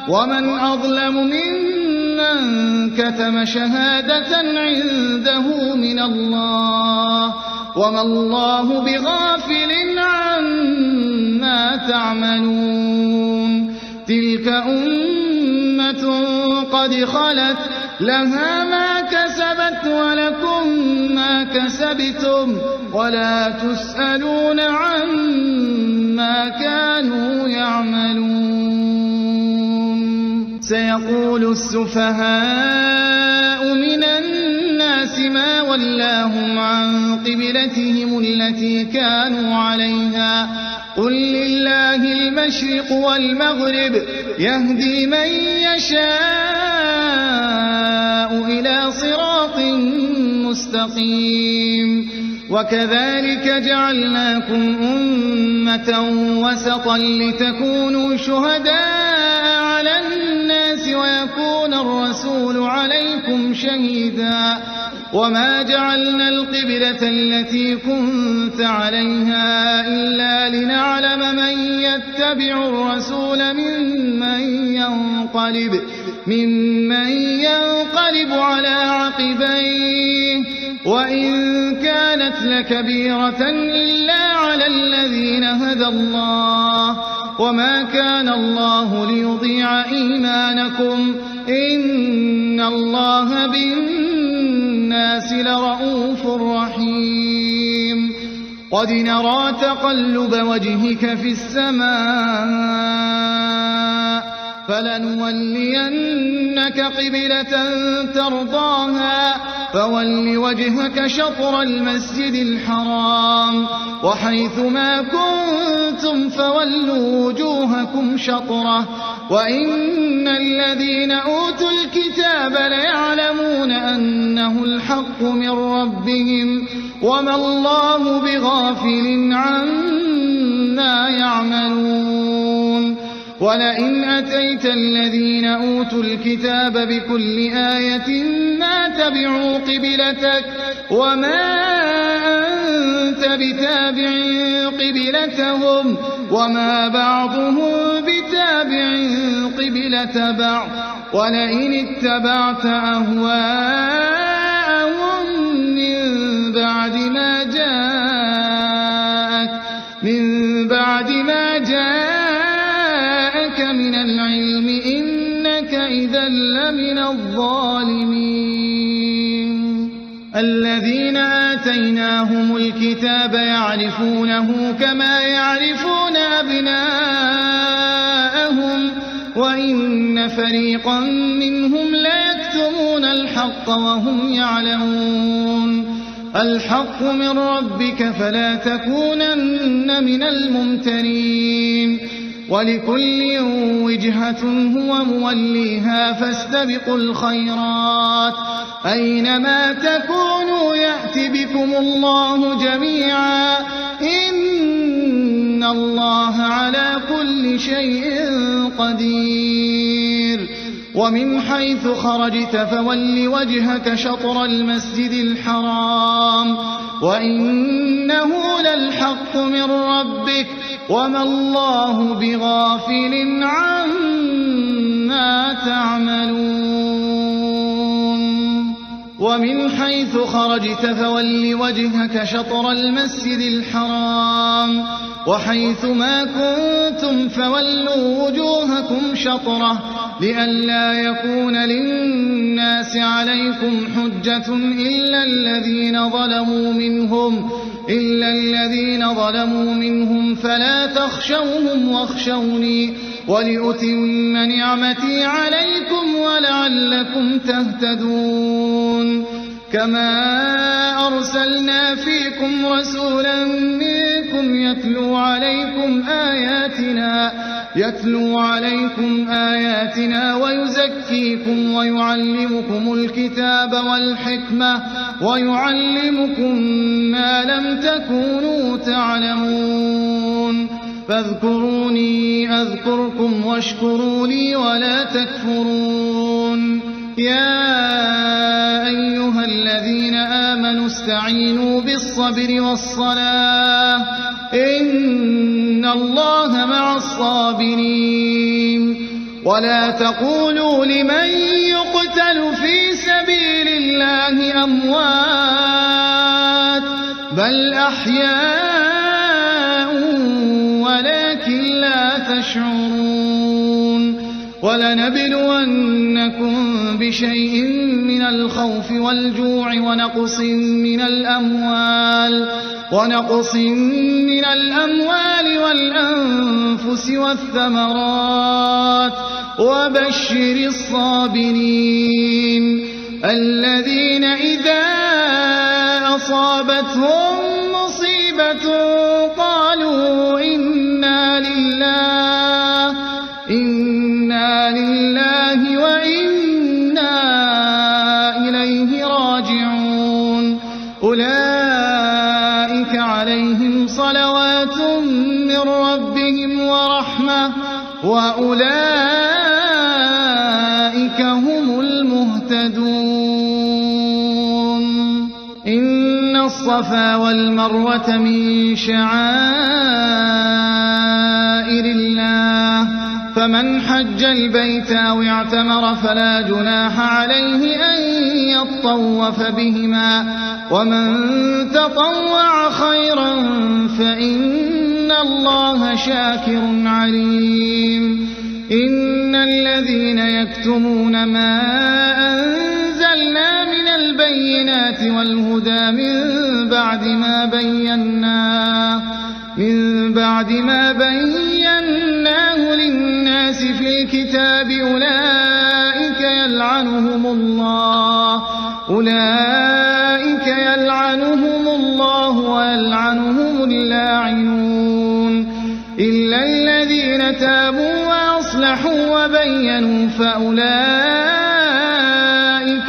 ومن أظلم ممن كتم شهادة عنده من الله وما الله بغافل عما تعملون تلك أمة قد خلت لها ما كسبت ولكم ما كسبتم ولا تسألون عما كانوا يعملون سيقول السفهاء من الناس الناس ما ولاهم عن قبلتهم التي كانوا عليها قل لله المشرق والمغرب يهدي من يشاء إلى صراط مستقيم وكذلك جعلناكم أمة وسطا لتكونوا شهداء على الناس ويكون الرسول عليكم شهيدا وما جعلنا القبلة التي كنت عليها إلا لنعلم من يتبع الرسول ممن ينقلب على عقبيه وإن كانت لكبيرة إلا على الذين هدى الله وما كان الله ليضيع إيمانكم إن الله بالناس لرؤوف رحيم قد نرى تقلب وجهك في السماء فلنولينك قبلة ترضاها فول وجهك شطر المسجد الحرام وحيث ما كنتم فولوا وجوهكم شطره وإن الذين أوتوا الكتاب ليعلمون أنه الحق من ربهم وما الله بغافل عما يعملون ولئن أتيت الذين أوتوا الكتاب بكل آية ما تبعوا قبلتك وما أنت بتابع قبلتهم وما بعضهم بتابع قبلة بعض ولئن اتبعت أهواءهم من بعد ما جاءك من العلم إنك إذا لمن الظالمين الذين آتيناهم الكتاب يعرفونه كما يعرفون أبناءهم وإن فريقا منهم ليكتمون الحق وهم يعلمون الحق من ربك فلا تكونن من الممترين ولكل وجهة هو موليها فاستبقوا الخيرات أينما تكونوا يأت بكم الله جميعا إن الله على كل شيء قدير ومن حيث خرجت فول وجهك شطر المسجد الحرام وإنه للحق من ربك وما الله بغافل عما تعملون ومن حيث خرجت فول وجهك شطر المسجد الحرام وحيث ما كنتم فولوا وجوهكم شطره لئلا يكون للناس عليكم حجة إلا الذين ظلموا منهم فلا تخشوهم واخشوني ولأتم نعمتي عليكم ولعلكم تهتدون كما أرسلنا فيكم رسولا منكم يتلو عليكم آياتنا ويزكيكم ويعلمكم الكتاب والحكمة ويعلمكم ما لم تكونوا تعلمون فاذكروني أذكركم واشكروا لي ولا تكفرون يا أيها الذين آمنوا استعينوا بالصبر والصلاة إن الله مع الصابرين ولا تقولوا لمن يقتل في سبيل الله أموات بل أحياء ولكن لا تشعرون ولنبلونكم بشيء من الخوف والجوع ونقص من الأموال والأنفس والثمرات وبشر الصابرين الذين إذا أصابتهم مصيبة قالوا إنا لله وإنا إليه راجعون أولئك عليهم صلوات من ربهم ورحمة وأولئك هم المهتدون إن الصفا والمروة من شعائر الله فمن حج البيت أو اعتمر فلا جناح عليه أن يطوف بهما ومن تطوع خيرا فإن الله شاكر عليم إن الذين يكتمون ما أنزلنا من البينات والهدى من بعد ما بيناه للناس في الكتاب أولئك يلعنهم الله ويلعنهم اللاعنون إلا الذين تابوا وأصلحوا وبينوا فأولئك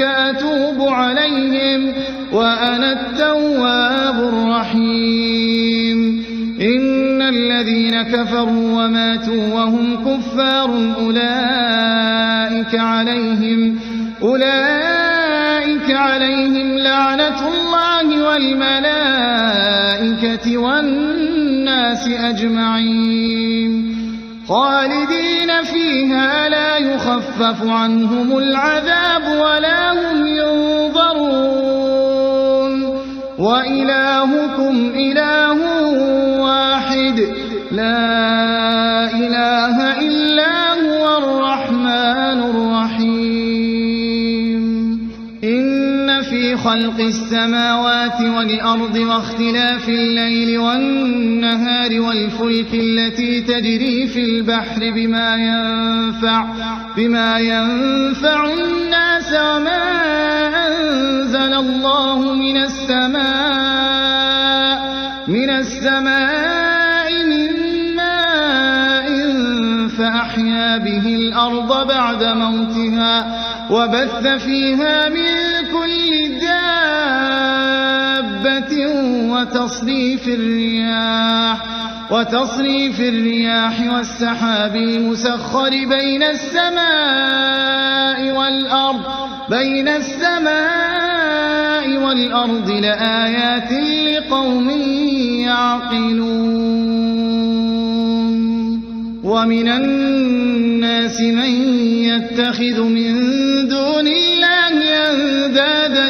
أتوب عليهم وأنا التواب الرحيم إن الذين كفروا وماتوا وهم كفار أولئك عليهم لعنة الله والملائكة والناس أجمعين خالدين فيها لا يخفف عنهم العذاب ولا هم ينظرون وإلهكم إله واحد لا إله إلا هو الرحمن الرحيم إن في خلق السماوات والأرض واختلاف الليل والنهار والفلك التي تجري في البحر بما ينفع الناس وما أنزل الله من السماء من ماء فأحيا به الأرض بعد موتها وبث فيها من كل دابة وتصريف الرياح والسحاب المسخر بين السماء والأرض لآيات لقوم يعقلون ومن الناس من يتخذ من دون الله أندادا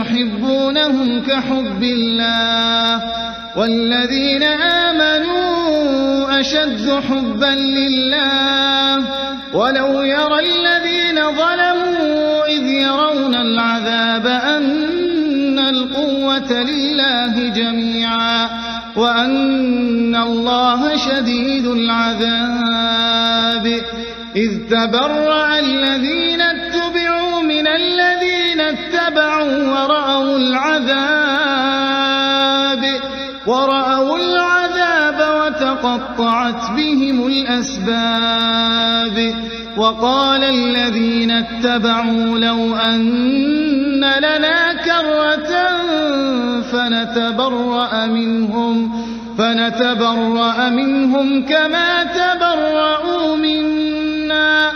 يحبونهم كحب الله والذين آمنوا أشد حبا لله ولو يرى الذين ظلموا إذ يرون العذاب أن القوة لله جميعا وأن الله شديد العذاب إذ تبرأ الذين اتبعوا من الذين اتبعوا ورأوا العذاب وتقطعت بهم الأسباب وقال الذين اتبعوا لو أن لنا كرة فنتبرأ منهم كما تبرأوا منا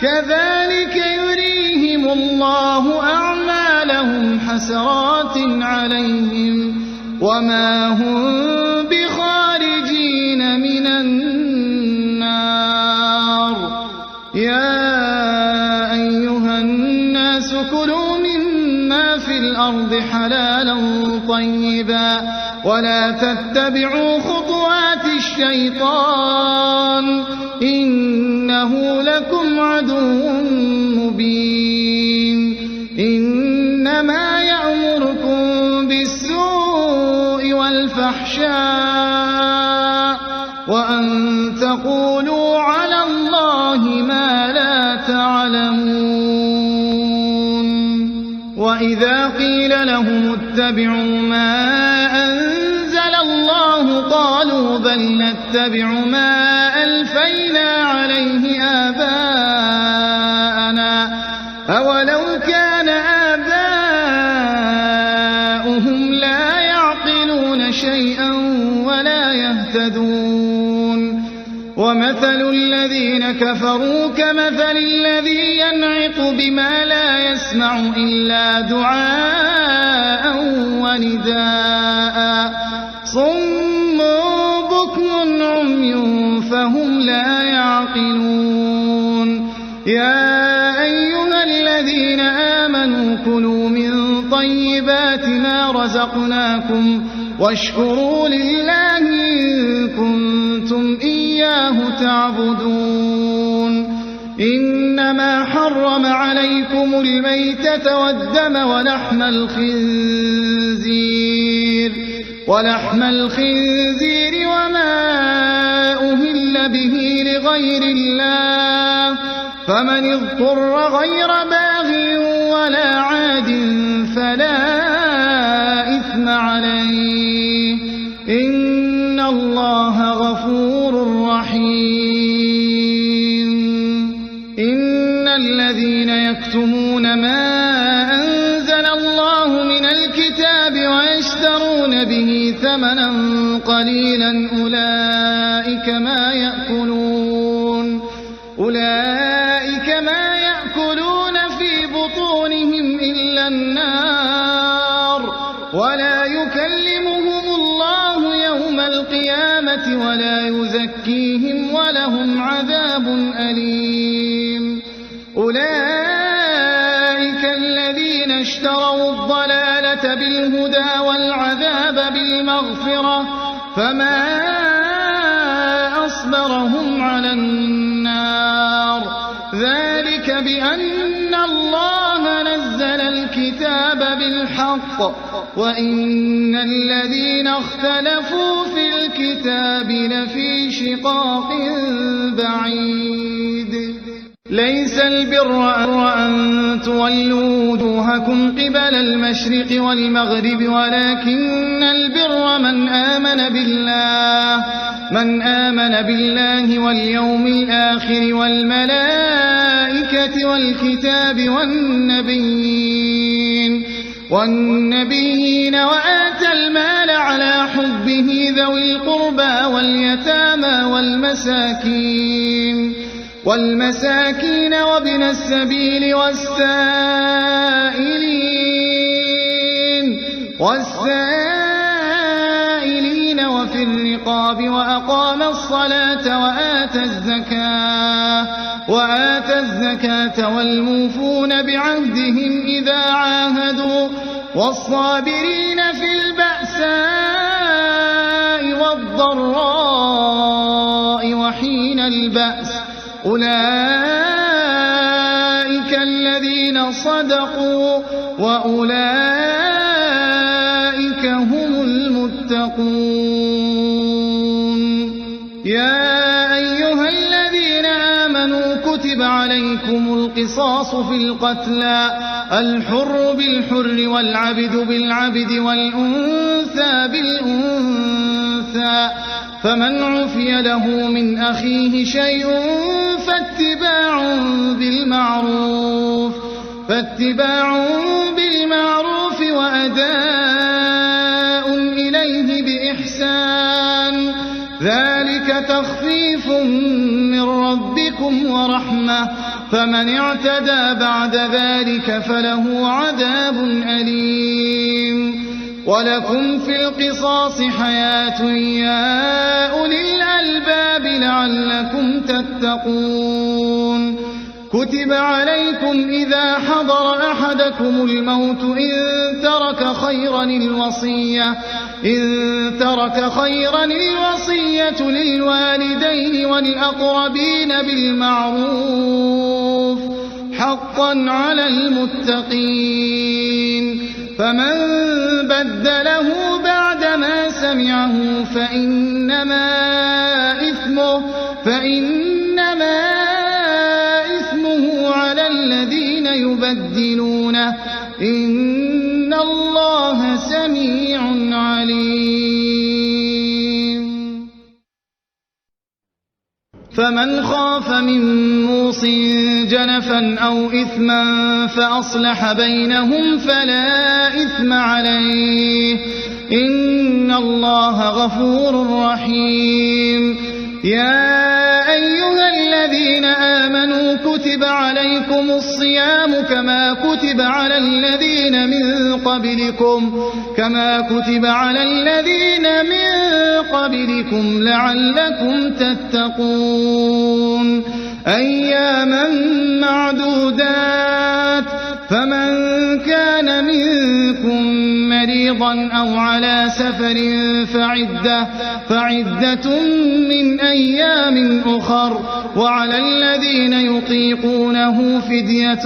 كذلك يريهم الله أعمالهم حسرات عليهم وما هم بخارجين من النار يا أيها الناس كلوا مما في الأرض حلالا طيبا ولا تتبعوا خطوات الشيطان إنه لكم عدو مبين إنما يأمركم بالسوء والفحشاء وأن تقولوا على الله ما لا تعلمون وإذا قيل لهم اتبعوا ما أنزل الله قالوا بل نتبع ما ألفينا عليه آباءنا أولو كان آباؤهم لا يعقلون شيئا ولا يهتدون ومثل الذين كفروا كمثل الذي ينعق بما لا يسمع إلا دعاء ونداء صم بكم عمي فهم لا يعقلون يا أيها الذين آمنوا كلوا من طيبات ما رزقناكم واشكروا لله إن كنتم إياه تعبدون إنما حرم عليكم الميتة والدم ولحم الخنزير وما أهل به لغير الله فمن اضطر غير باغ ولا عاد فلا إثم عليه إن الله غفور رحيم إن الذين يكتمون ما أنزل الله من الكتاب ويشترون به ثمنا قليلا أولئك ما يأكلون في بطونهم إلا النار ولا يكلمهم الله يوم القيامة ولا يزكيهم ولهم عذاب أليم أولئك الذين اشتروا الضلالة بالهدى والعذاب بالمغفرة فما أصبرهم على النار ذلك بأن الله نزل الكتاب بالحق وإن الذين اختلفوا في الكتاب لفي شقاق بعيد ليس البر أن تولوا وجوهكم قبل المشرق والمغرب ولكن البر من آمن بالله واليوم الآخر والملائكة والكتاب والنبيين وآتى المال على حبه ذوي القربى واليتامى والمساكين وابن السبيل والسائلين وفي الرقاب وأقام الصلاة وآتى الزكاة والموفون بعهدهم إذا عاهدوا والصابرين في البأساء والضراء وحين البأس أولئك الذين صدقوا وأولئك هم المتقون يا أيها الذين آمنوا كتب عليكم القصاص في القتلى الحر بالحر والعبد بالعبد والأنثى بالأنثى فمن عفي له من أخيه شيء فاتباع بالمعروف وأداء إليه بإحسان ذلك تخفيف من ربكم ورحمة فمن اعتدى بعد ذلك فله عذاب أليم ولكم في القصاص حياة يا أولي الألباب لعلكم تتقون كتب عليكم إذا حضر أحدكم الموت إن ترك خيرا الوصية للوالدين والأقربين بالمعروف حقا على المتقين فمن بدله بعدما سمعه فإنما إثمه على الذين يبدلونه إن فمن خاف من موص جنفا أو إثما فأصلح بينهم فلا إثم عليه إن الله غفور رحيم. يا أيها الذين آمنوا كتب عليكم الصيام كما كتب على الذين من قبلكم لعلكم تتقون. أياما معدودات، فمن كان منكم مريضا أو على سفر فعدة من أيام أخر، وعلى الذين يطيقونه فدية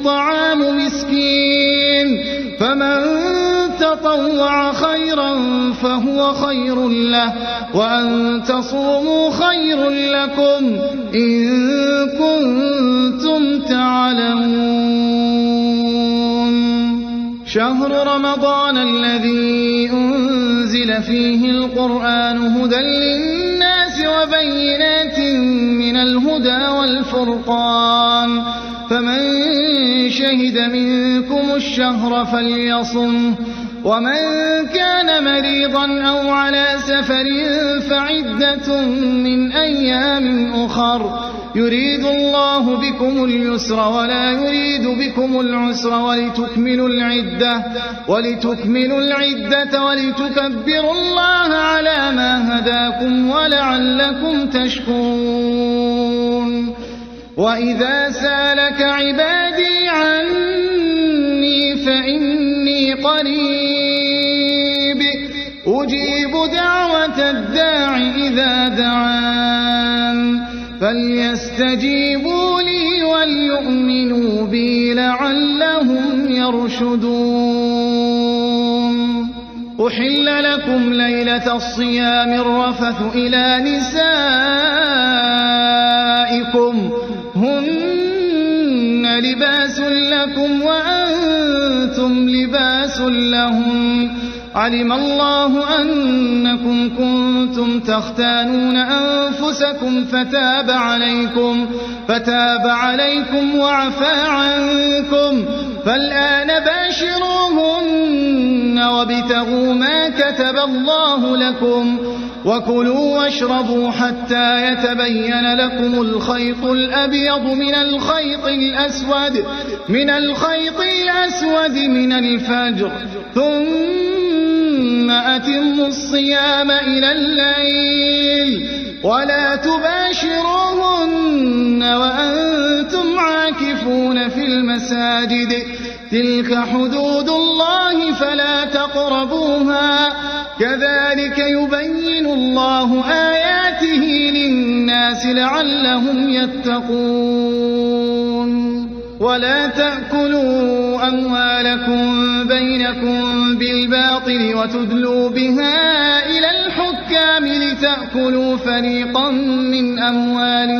طعام مسكين، فمن تطوع خيرا فهو خير له، وأن تصوموا خير لكم إن كنتم تعلمون. شهر رمضان الذي أنزل فيه القرآن هدى للناس وبينات من الهدى والفرقان، فمن شهد منكم الشهر فليصمه، ومن كان مريضا أو على سفر فعدة من أيام أخر، يريد الله بكم اليسر ولا يريد بكم العسر، ولتكملوا العدة ولتكبروا الله على ما هداكم ولعلكم تشكرون. وإذا سالك عبادي عني فإني قريب أجيب دعوة الداع إذا دعان، فليستجيبوا لي وليؤمنوا بي لعلهم يرشدون. أحل لكم ليلة الصيام الرفث إلى نسائكم هن لباس لكم وأنتم لباس لهم، علم الله أنكم كنتم تختانون أنفسكم فتاب عليكم وعفى عنكم، فالآن باشروهن وابتغوا ما كتب الله لكم، وكلوا واشربوا حتى يتبين لكم الخيط الأبيض من الخيط الأسود من الفجر، ثم أتموا الصيام إلى الليل، ولا تباشروهن وأنتم عاكفون في المساجد، تلك حدود الله فلا تقربوها، كذلك يبين الله آياته للناس لعلهم يتقون. ولا تأكلوا أموالكم بينكم بالباطل وتدلوا بها إلى الحكام لتأكلوا فريقا من أموال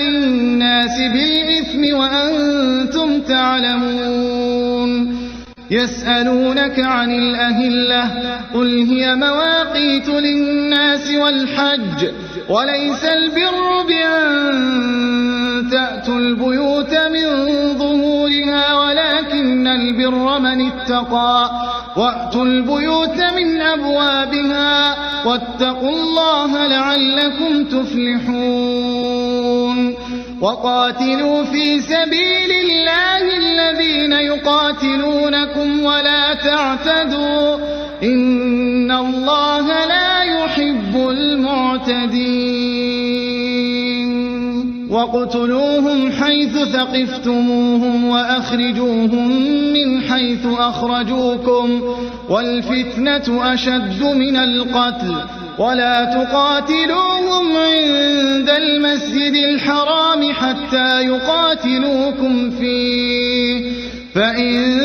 الناس بالإثم وأنتم تعلمون. يسألونك عن الأهلة قل هي مواقيت للناس والحج، وليس البر بأن تأتوا البيوت من ظهورها ولكن البر من اتقى، وأتوا البيوت من أبوابها واتقوا الله لعلكم تفلحون. وقاتلوا في سبيل الله الذين يقاتلونكم ولا تعتدوا إن الله لا يحب المعتدين. واقتلوهم حيث ثقفتموهم وأخرجوهم من حيث أخرجوكم، والفتنة أشد من القتل، ولا تقاتلوهم عند المسجد الحرام حتى يقاتلوكم فيه، فإن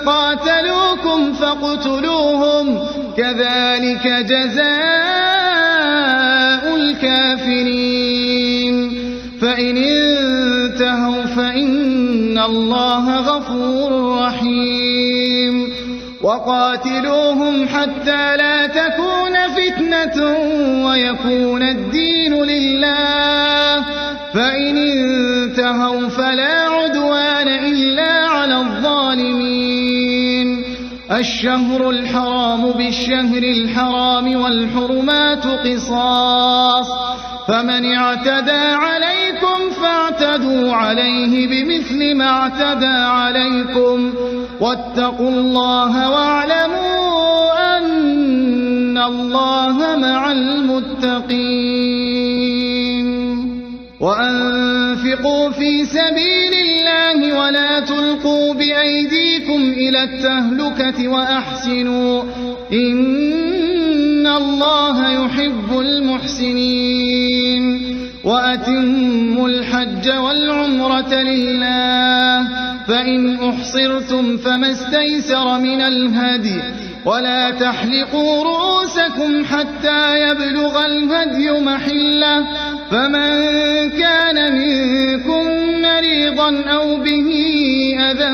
قاتلوكم فاقتلوهم، كذلك جزاء الكافرين. فإن انتهوا فإن الله غفور رحيم. وقاتلوهم حتى لا تكون فتنة ويكون الدين لله، فإن انتهوا فلا عدوان إلا على الظالمين. الشهر الحرام بالشهر الحرام والحرمات قصاص، فمن اعتدى عليكم فاعتدوا عليه بمثل ما اعتدى عليكم، واتقوا الله واعلموا أن الله مع المتقين. وأنفقوا في سبيل الله ولا تلقوا بأيديكم إلى التهلكة وأحسنوا إن الله يحب المحسنين. وأتموا الحج والعمرة لله، فإن أحصرتم فما استيسر من الهدي، ولا تحلقوا رؤوسكم حتى يبلغ الهدي محله، فمن كان منكم مريضا أو به أذى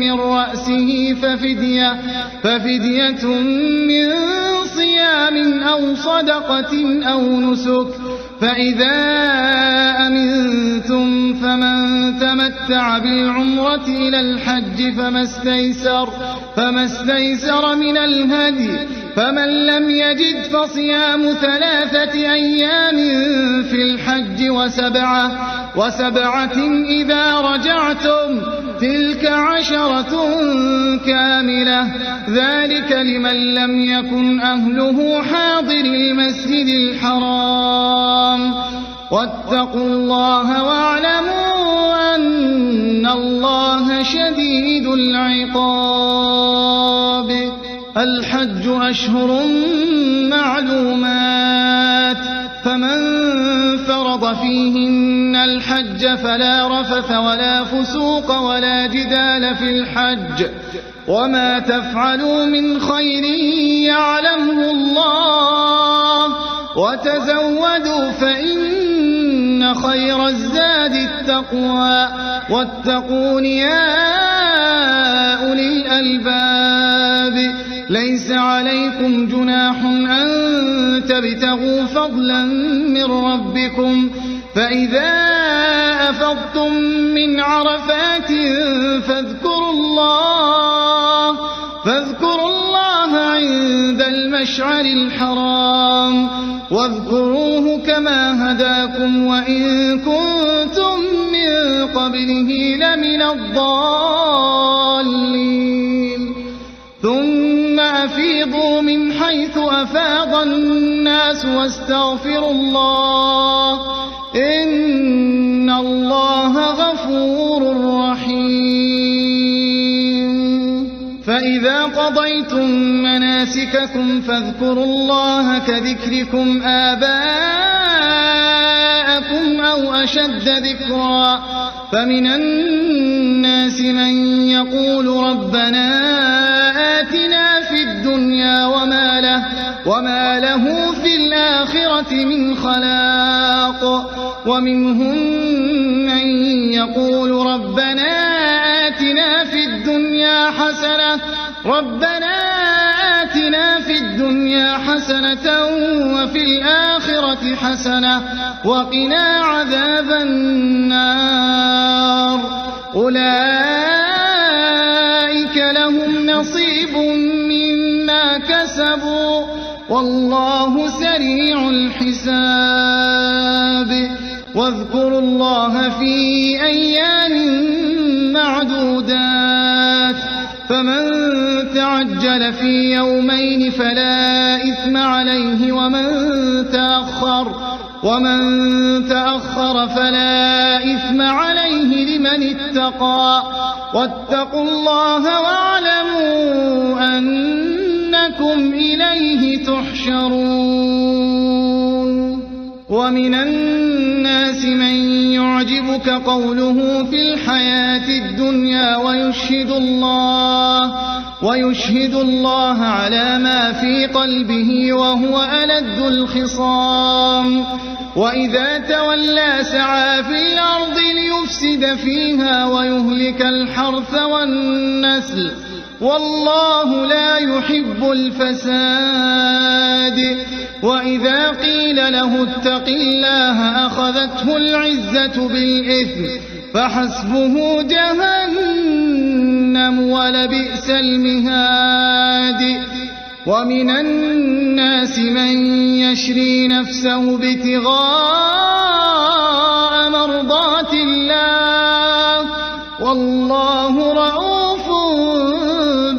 من رأسه ففدية من صيام أو صدقة أو نسك، فإذا أمنتم فمن تمتع بالعمرة إلى الحج فما استيسر من الهدي، فمن لم يجد فصيام 3 أيام في الحج وسبعة إذا رجعتم، تلك 10 كاملة، ذلك لمن لم يكن أهله حاضر المسجد الحرام. واتقوا الله واعلموا أن الله شديد العقاب. الحج أشهر معلومات، فمن فرض فيهن الحج فلا رفث ولا فسوق ولا جدال في الحج، وما تفعلوا من خير يعلمه الله، وتزودوا فإن خير الزاد التقوى، واتقون يا أولي الألباب. ليس عليكم جناح أن تبتغوا فضلا من ربكم، فإذا أفضتم من عرفات فاذكروا الله عند المشعر الحرام، واذكروه كما هداكم وإن كنتم من قبله لمن الضالين. ثم أفيضوا من حيث أفاض الناس واستغفروا الله إن الله غفور رحيم. فإذا قضيتم مناسككم فاذكروا الله كذكركم آباءكم أو أشد ذكرا، فمن الناس من يقول ربنا آتنا في الدنيا وما له في الآخرة من خلاق، ومنهم من يقول ربنا آتنا في الدنيا حسنة وفي الآخرة حسنة وقنا عذاب النار. أولئك لهم نصيب مما كسبوا والله سريع الحساب. واذكروا الله في أيام معدودات، فمن تعجل في يومين فلا إثم عليه، ومن تأخر فلا إثم عليه لمن اتقى. واتقوا الله واعلموا أنكم إليه تحشرون. ومن الناس من يعجبك قوله في الحياة الدنيا ويشهد الله على ما في قلبه وهو ألد الخصام. وإذا تولى سعى في الأرض ليفسد فيها ويهلك الحرث والنسل والله لا يحب الفساد. وإذا قيل له اتق الله أخذته العزة بالإثم فحسبه جهنم ولبئس المهاد. ومن الناس من يشري نفسه ابتغاء مرضات الله والله رؤوف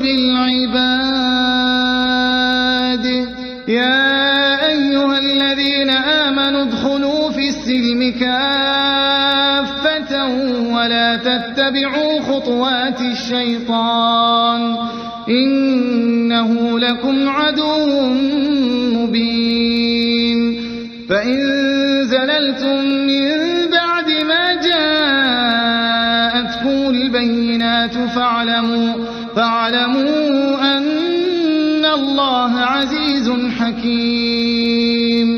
بالعباد. يا أيها الذين آمنوا ادخلوا في السلم كافة ولا تتبعوا خطوات الشيطان إنه لكم عدو مبين. فإن زللتم من بعد ما جاءتكم البينات فاعلموا أن الله عزيز حكيم.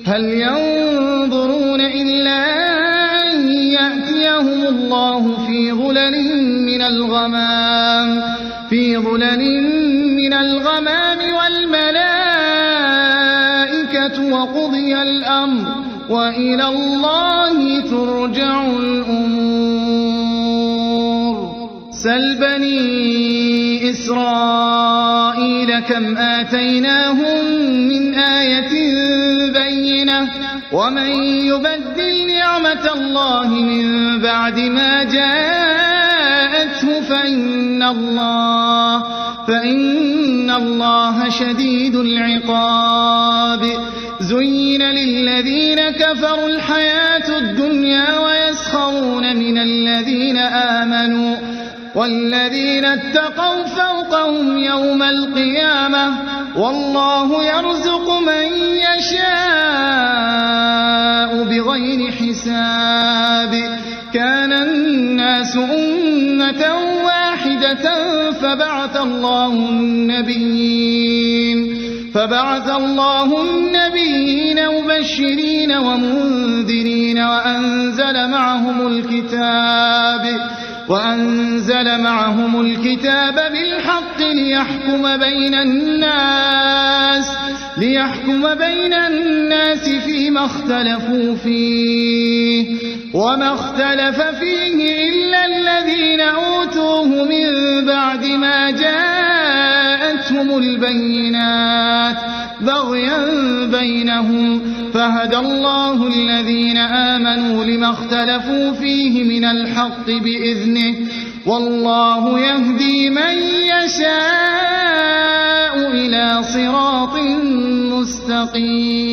هل ينظرون إلا أن يأتيهم الله في ظلل من الغمام والملائكة وقضي الأمر وإلى الله ترجع الأمور. سل بني إسرائيل كم آتيناهم من آية بينة ومن يبدل نعمة الله من بعد ما جاءته فإن الله شديد العقاب. زين للذين كفروا الحياة الدنيا ويسخرون من الذين آمنوا والذين اتقوا فوقهم يوم القيامة والله يرزق من يشاء بغير حساب. كان الناس أمة واحدة فبعث الله النبيين مبشرين ومنذرين وأنزل معهم الكتاب بالحق ليحكم بين الناس فيما اختلفوا فيه وما اختلف فيه إلا الذين أوتوه من بعد ما جاءتهم البينات بغيا بينهم فهدى الله الذين آمنوا لما اختلفوا فيه من الحق بإذنه والله يهدي من يشاء إلى صراط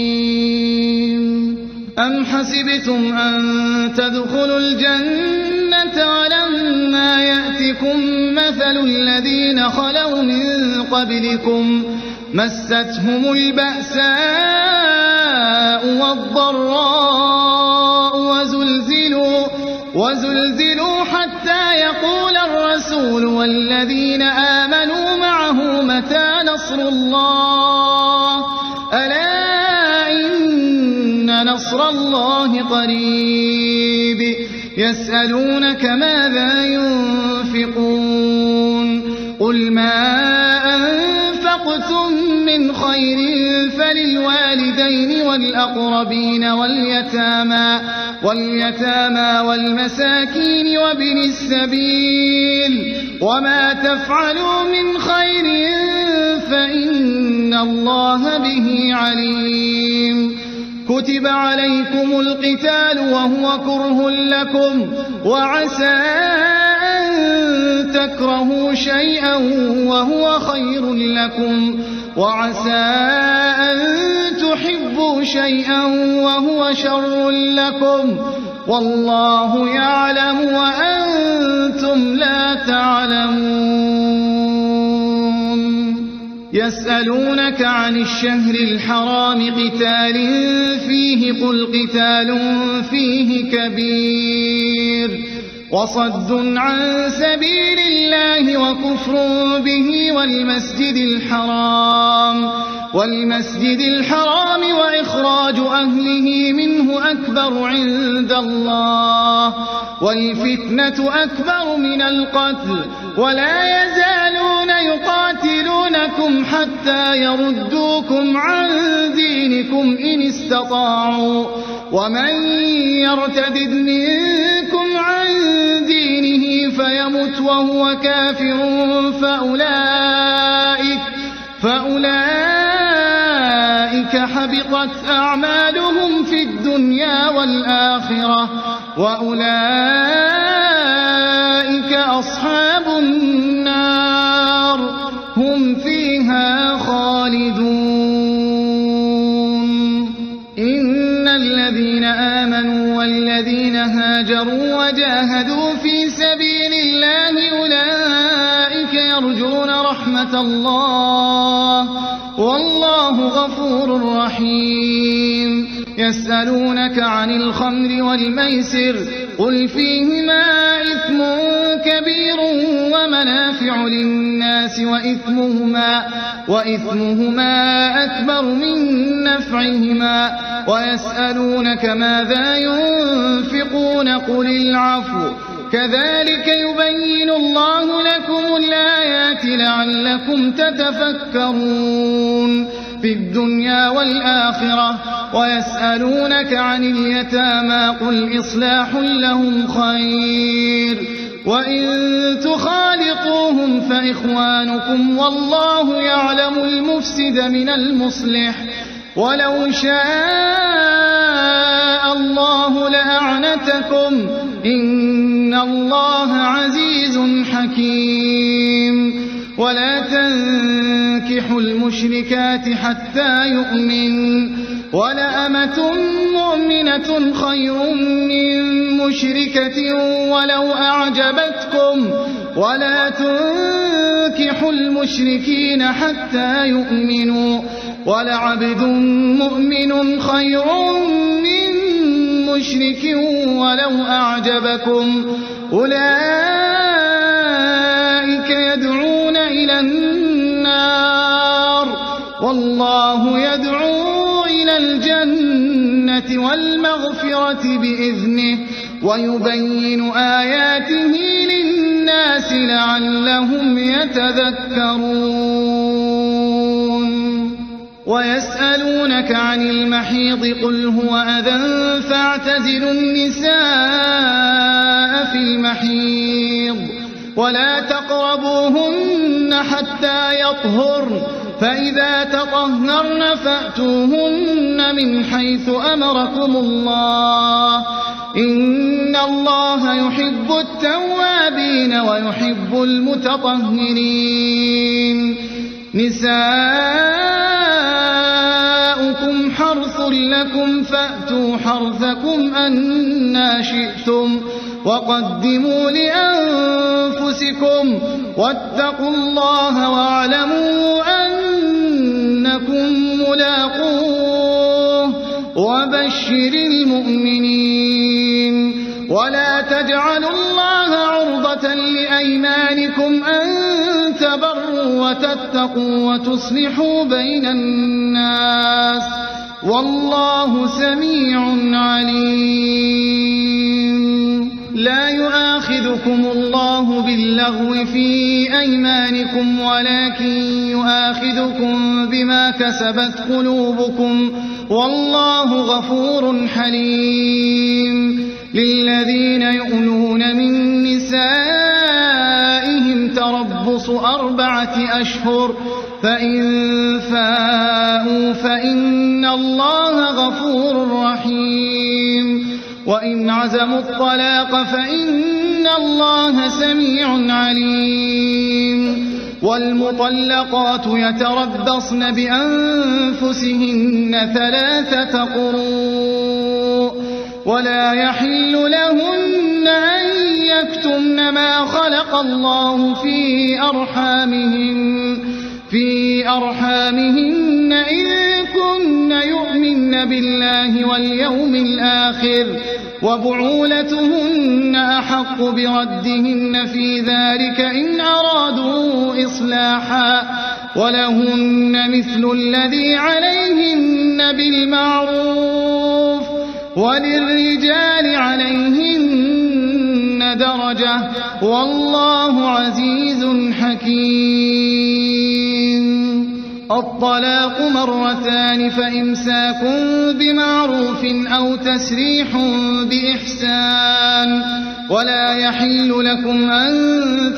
مستقيم. أم حسبتم أن تدخلوا الجنة ولما يأتكم مثل الذين خلوا من قبلكم مستهم البأساء والضراء وزلزلوا حتى يقول الرسول والذين آمنوا معه متى نصر الله ألا إن نصر الله قريب. يسألونك ماذا ينفقون قل ما أنفقتم من خير فللوالدين والأقربين واليتامى والمساكين وابن السبيل وما تفعلوا من خير فإن الله به عليم. كتب عليكم القتال وهو كره لكم وعسى أن تكرهوا شيئا وهو خير لكم وعسى أن تحبوا شيئا وهو شر لكم والله يعلم وأنتم لا تعلمون. يسألونك عن الشهر الحرام قتال فيه قل قتال فيه كبير وصد عن سبيل الله وكفر به والمسجد الحرام وإخراج أهله منه أكبر عند الله والفتنة أكبر من القتل ولا يزالون يقاتلونكم حتى يردوكم عن دينكم إن استطاعوا ومن يرتدد منكم عن دينه فيمت وهو كافر فأولئك حبطت أعمالهم في الدنيا والآخرة وأولئك أصحاب النار هم فيها خالدون إن الذين آمنوا والذين هاجروا وجاهدوا في سبيل الله أولئك يرجون رحمة الله والله غفور رحيم يسألونك عن الخمر والميسر قل فيهما إثم كبير ومنافع للناس وإثمهما أكبر من نفعهما ويسألونك ماذا ينفقون قل العفو كذلك يبين الله لكم الآيات لعلكم تتفكرون في الدنيا والآخرة ويسألونك عن اليتامى قل إصلاح لهم خير وإن تخالطوهم فإخوانكم والله يعلم المفسد من المصلح ولو شاء الله لأعنتكم إن الله عزيز حكيم ولا تنكحوا المشركات حتى يؤمن ولأمة مؤمنة خير من مشركة ولو أعجبتكم ولا تنكحوا المشركين حتى يؤمنوا ولعبد مؤمن خير من مشرك ولو أعجبكم أولئك يدعون إلى النار والله يدعو إلى الجنة والمغفرة بإذنه ويبين آياته للناس لعلهم يتذكرون ويسألونك عن المحيض قل هو أذى فاعتزلوا النساء في المحيض ولا تقربوهن حتى يطهرن فإذا تطهرن فأتوهن من حيث أمركم الله إن الله يحب التوابين ويحب المتطهرين نساؤكم حرث لكم فأتوا حرثكم أنى شئتم وقدموا لأنفسكم واتقوا الله واعلموا أنكم ملاقوه وبشر المؤمنين ولا تجعلوا الله عرضة لأيمانكم أن تبروا وتتقوا وتصلحوا بين الناس والله سميع عليم لا يؤاخذكم الله باللغو في أيمانكم ولكن يؤاخذكم بما كسبت قلوبكم والله غفور حليم للذين يؤلون من نسائهم تربص 4 أشهر فإن فاءوا فإن الله غفور رحيم وإن عزموا الطلاق فإن الله سميع عليم والمطلقات يتربصن بأنفسهن 3 قروء ولا يحل لهن أن يكتمن ما خلق الله في أرحامهن إن كن يؤمن بالله واليوم الآخر وبعولتهن أحق بردهن في ذلك إن أرادوا إصلاحا ولهن مثل الذي عليهن بالمعروف وللرجال عليهن درجة والله عزيز حكيم الطلاق مرتان فإمساك بمعروف أو تسريح بإحسان ولا يحل لكم أن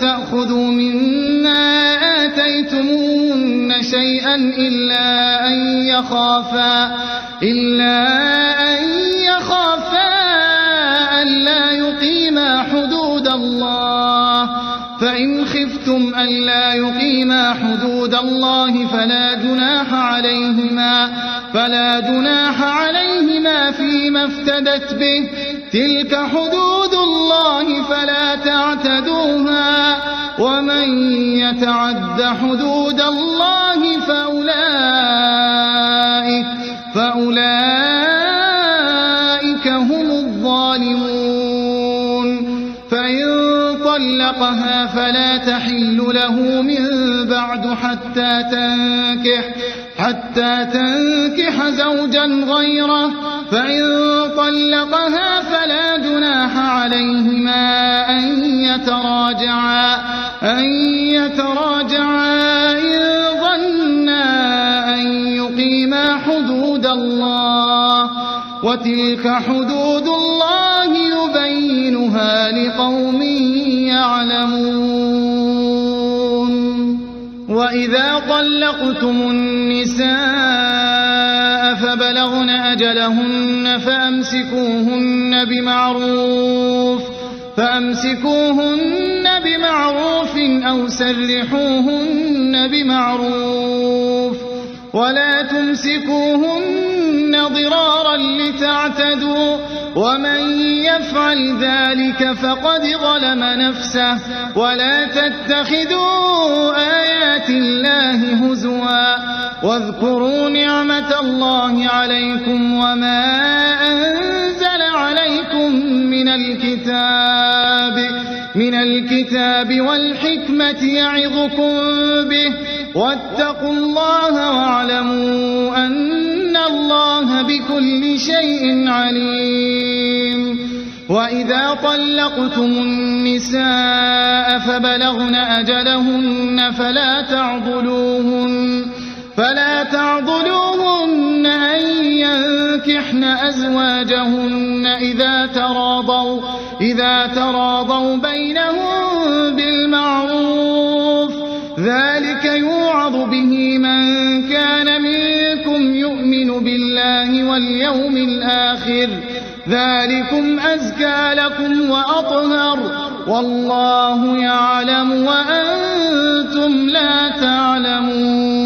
تأخذوا مما آتيتموهن شيئا إلا أن يخافا ألا يقيما حدود الله فإن خفتم ألا يقيما حدود الله فلا جناح عليهما فيما افتدت به تلك حدود الله فلا تعتدوها ومن يتعد حدود الله فأولئك هم الظالمون فإن طلقها فلا تحل له من بعد حتى تنكح زوجا غيره فإن طلقها فلا جناح عليهما أن يتراجعا إن ظنا أن يقيما حدود الله وتلك حدود الله يبينها لقوم يعلمون وإذا طلقتم النساء فبلغن أجلهن فأمسكوهن بمعروف أو سرحوهن بمعروف ولا تمسكوهن ضرارا لتعتدوا ومن يفعل ذلك فقد ظلم نفسه ولا تتخذوا آيات الله هزوا واذكروا نعمة الله عليكم وما أنزل عليكم من الكتاب والحكمة يعظكم به واتقوا الله واعلموا أن الله بكل شيء عليم وإذا طلقتم النساء فبلغن أجلهن فلا تعضلوهن أن ينكحن أزواجهن إذا تراضوا بينهم بالمعروف ذلك يوعظ به من كان منكم يؤمن بالله واليوم الآخر ذلكم أزكى لكم وأطهر والله يعلم وأنتم لا تعلمون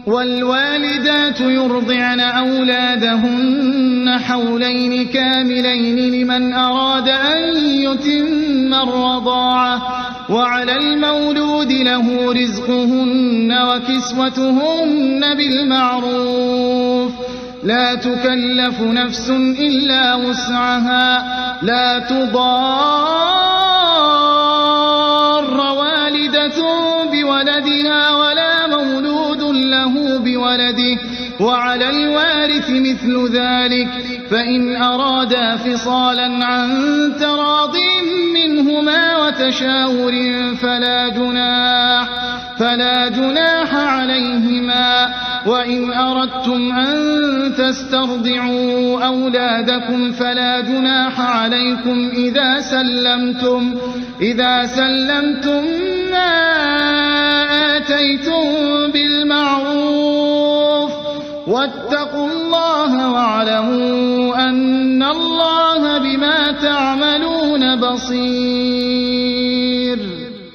والوالدات يرضعن أولادهن حولين كاملين لمن أراد أن يتم الرضاعة وعلى المولود له رزقهن وكسوتهن بالمعروف لا تكلف نفس إلا وسعها لا تضار والدة بولدها ولا مولود له بولده وعلى الوارث مثل ذلك فإن أرادا فصالا عن تراض منهما وتشاور فلا جناح عليهما وإن أردتم أن تسترضعوا أولادكم فلا جناح عليكم إذا سلمتم ما آتيتم بالمعروف واتقوا الله واعلموا أن الله بما تعملون بصير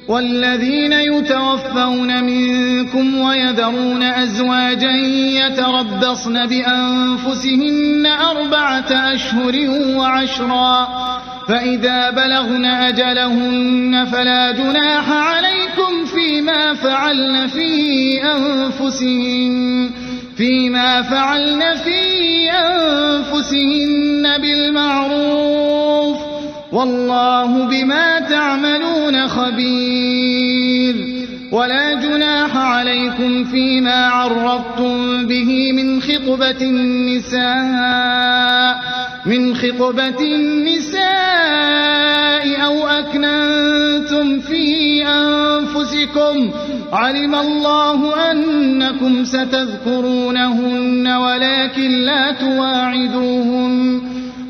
والذين يتوفون منكم ويذرون أزواجا يتربصن بأنفسهن 4 أشهر وعشرا فإذا بلغن أجلهن فلا جناح عليكم فيما فعلن في أنفسهن بالمعروف والله بما تعملون خبير ولا جناح عليكم فيما عرضتم به من خطبة النساء أو أكننتم في أنفسكم علم الله أنكم ستذكرونهن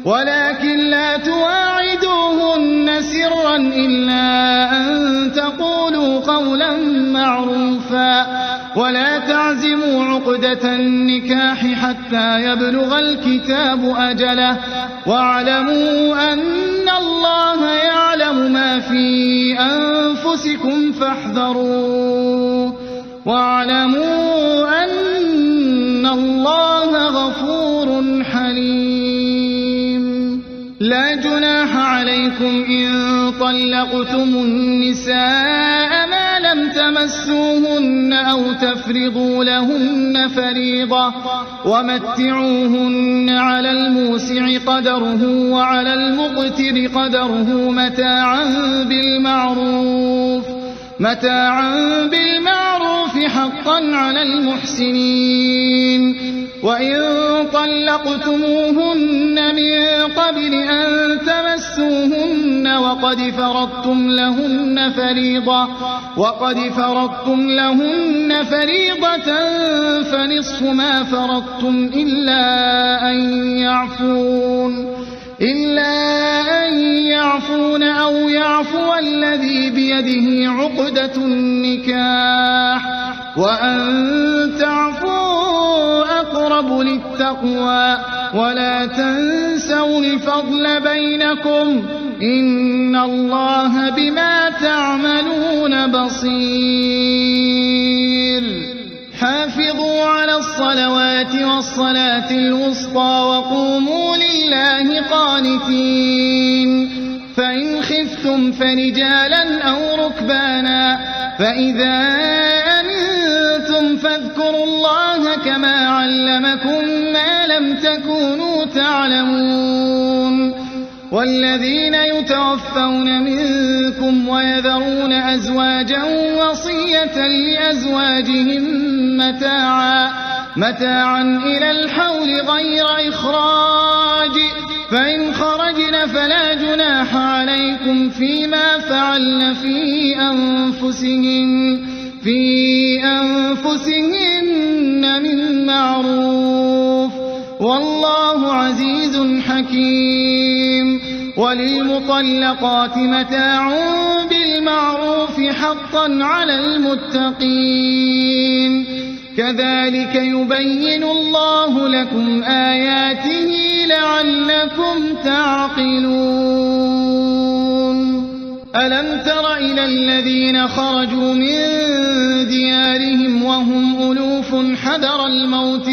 ولكن لا تواعدوهن سرا إلا أن تقولوا قولا معروفا ولا تعزموا عقدة النكاح حتى يبلغ الكتاب أجله واعلموا أن الله يعلم ما في أنفسكم فاحذروه واعلموا أن الله غفور حليم. لا جناح عليكم إن طلقتم النساء ما لم تمسوهن أو تفرضوا لهن فريضة ومتعوهن على الموسع قدره وعلى المقتر قدره متاعا بالمعروف حقا على المحسنين. وإن طلقتموهن من قبل أن تمسوهن وقد فرضتم لهن فريضة فنصف ما فرضتم إلا أن يعفون أو يعفو الذي بيده عقدة النكاح وأن تعفوا أقرب للتقوى ولا تنسوا الفضل بينكم إن الله بما تعملون بصير. حافظوا على الصلوات والصلاة الوسطى وقوموا لله قانتين. فإن خفتم فرجالا أو ركبانا فإذا أمنتم فاذكروا الله كما علمكم ما لم تكونوا تعلمون. والذين يتوفون منكم ويذرون أزواجا وصية لأزواجهم متاعا إلى الحول غير إخراج فإن خرجن فلا جناح عليكم فيما فعلن في أنفسهن من معروف والله عزيز حكيم. وللمطلقات متاع بالمعروف حقا على المتقين. كذلك يبين الله لكم آياته لعلكم تعقلون. ألم تر إلى الذين خرجوا من ديارهم وهم ألوف حذر الموت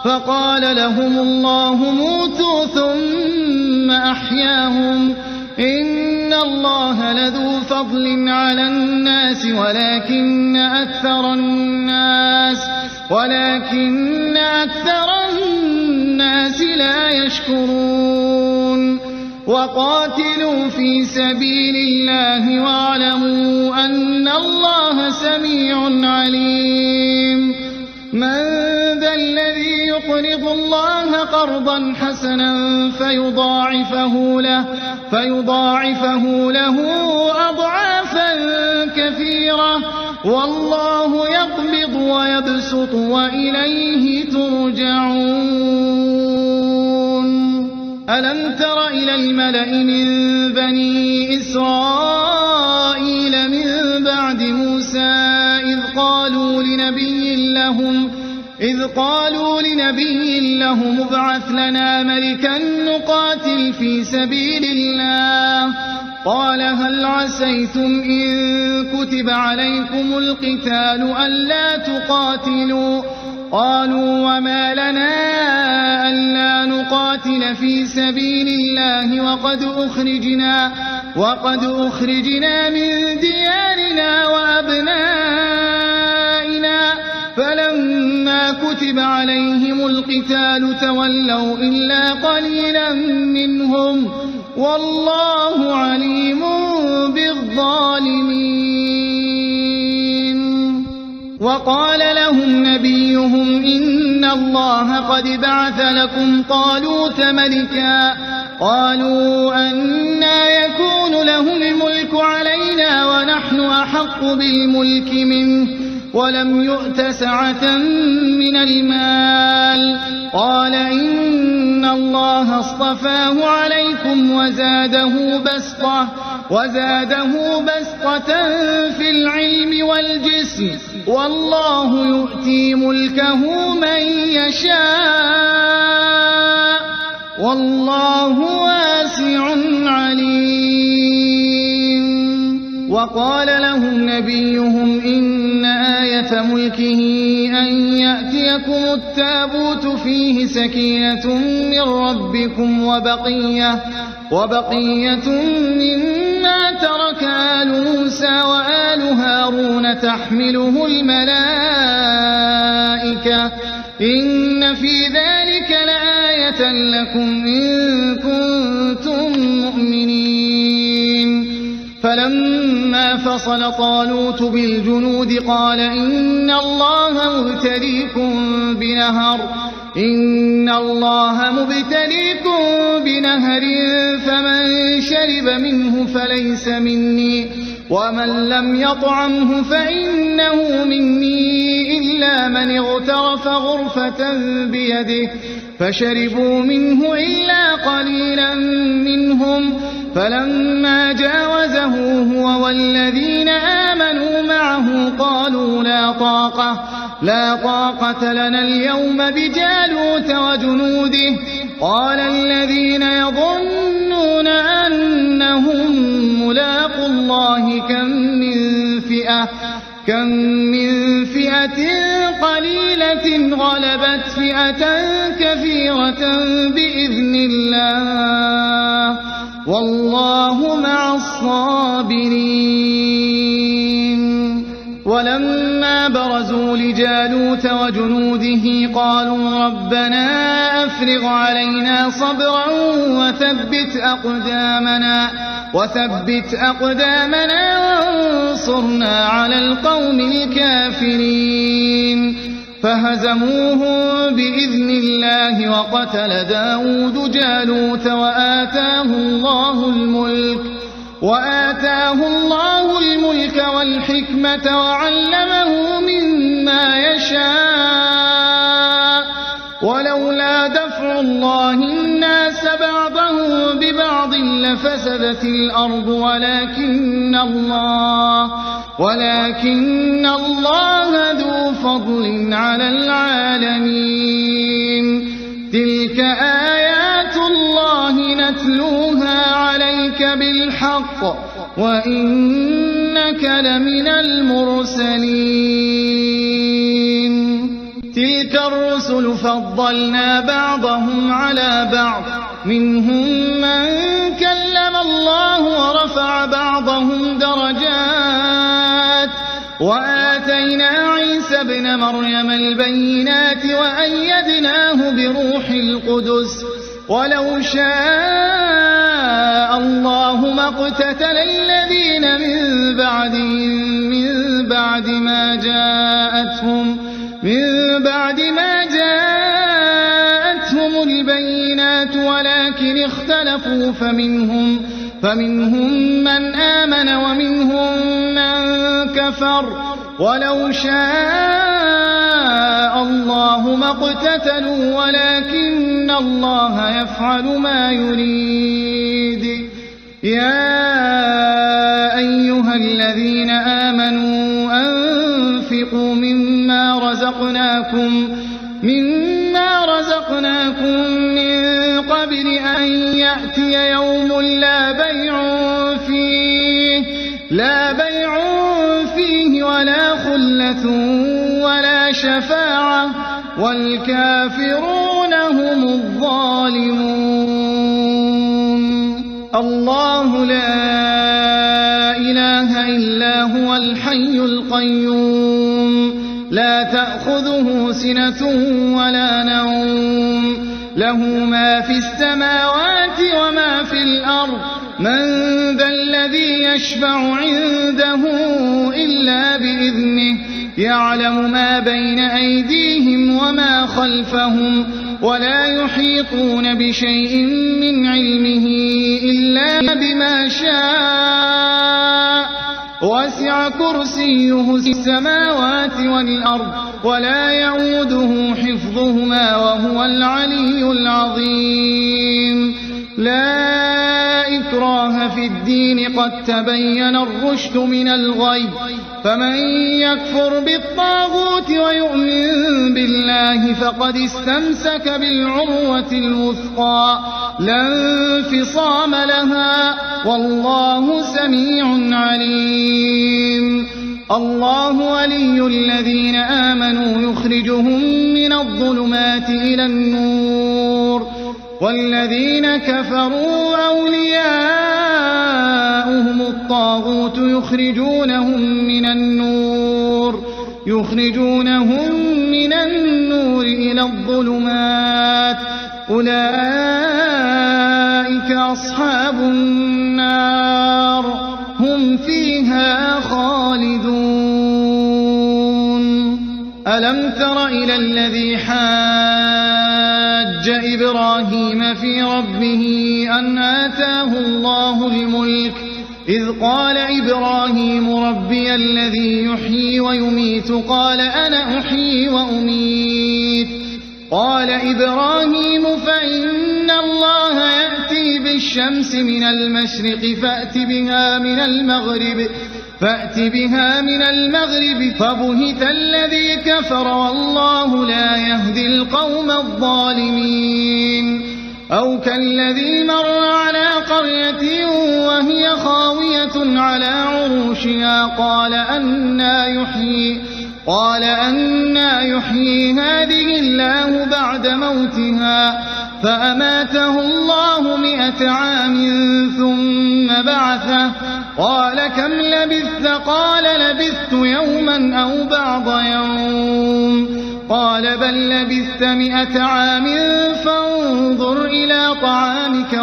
فقال لهم الله موتوا ثم أحياهم إن الله لذو فضل على الناس ولكن أكثر الناس لا يشكرون. وقاتلوا في سبيل الله واعلموا أن الله سميع عليم. من ذا الذي يقرض الله قرضا حسنا فيضاعفه له أضعافا كثيرة والله يقبض ويبسط وإليه ترجعون. ألم تر إلى الملأ من بني إسرائيل من بعد موسى إذ قالوا لنبي لهم ابعث لنا ملكا نقاتل في سبيل الله قال هل عسيتم إن كتب عليكم القتال ألا تقاتلوا قالوا وما لنا ألا نقاتل في سبيل الله وقد أخرجنا من ديارنا وأبنائنا فلما كتب عليهم القتال تولوا إلا قليلا منهم والله عليم بالظالمين. وقال لهم نبيهم إن الله قد بعث لكم طالوت ملكا قالوا أنى يكون له الملك علينا ونحن أحق بالملك منه ولم يؤت سعة من المال. قال إن الله اصطفاه عليكم وزاده بسطة في العلم والجسم والله يؤتي ملكه من يشاء والله واسع عليم. وقال لهم نبيهم إن آية ملكه أن يأتيكم التابوت فيه سكينة من ربكم وبقية مما ترك آل موسى وآل هارون تحمله الملائكة إن في ذلك لآية لكم إن كنتم مؤمنين. فلما فصل طالوت بالجنود قال إن الله مبتليكم بنهر فمن شرب منه فليس مني ومن لم يطعمه فإنه مني إلا من اغترف غرفة بيده فشربوا منه إلا قليلا منهم. فلما جاوزه هو والذين آمنوا معه قالوا لا طاقة لنا اليوم بجالوت وجنوده. قال الذين يظنون أنهم ملاقو الله كم من فئة قليلة غلبت فئة كثيرة بإذن الله والله مع الصابرين. ولما برزوا لجالوت وجنوده قالوا ربنا أفرغ علينا صبرا وثبت أقدامنا وانصرنا على القوم الكافرين. فهزموهم بإذن الله وقتل داود جالوت وآتاه الله الملك والحكمة وعلمه مما يشاء. ولولا دفع الله الناس بعضهم ببعض لفسدت الأرض ولكن الله ذو فضل على العالمين. تلك آيات الله نتلوها عليك بالحق وإنك لمن المرسلين. تلك الرسل فضلنا بعضهم على بعض منهم من كلم الله ورفع بعضهم درجات وآتينا عيسى ابن مريم البينات وأيدناه بروح القدس. ولو شاء الله ما اقتتل الذين من بعد ما جاءتهم البينات ولكن اختلفوا فمنهم من آمن ومنهم من كفر. ولو شاء الله ما اقتتلوا ولكن الله يفعل ما يريد. يا أيها الذين آمنوا أنفقوا مما رزقناكم من قبل أن يأتي يوم لا بيع فيه ولا خلة ولا شفاعة والكافرون هم الظالمون. الله لا إله إلا هو الحي القيوم لا تأخذه سنة ولا نوم له ما في السماوات وما في الأرض. من ذا الذي يشفع عنده إلا بإذنه يعلم ما بين أيديهم وما خلفهم ولا يحيطون بشيء من علمه إلا بما شاء وسع كرسيه السماوات والأرض ولا يؤوده حفظهما وهو العلي العظيم لا إكراه في الدين قد تبين الرشد من الغي فمن يكفر بالطاغوت ويؤمن بالله فقد استمسك بالعروة الوثقى لا انفصام لها والله سميع عليم الله ولي الذين آمنوا يخرجهم من الظلمات إلى النور والذين كفروا أولياؤهم الطاغوت يخرجونهم من النور إلى الظلمات أولئك أصحاب النار هم فيها خالدون ألم تر إلى الذي حاج إبراهيم في ربه أن آتاه الله الملك إذ قال إبراهيم ربي الذي يحيي ويميت قال أنا أحيي وأميت قال إبراهيم فإن الله يأتي بالشمس من المشرق فأت بها من المغرب فبهت الذي كفر والله لا يهدي القوم الظالمين أو كالذي مر على قرية وهي خاوية على عروشها قال أنى يحيي هذه الله بعد موتها فأماته الله 100 عام ثم بعثه قال كم لبثت قال لبثت يوما أو بعض يوم قال بل لبثت 100 عام فانظر إلى طعامك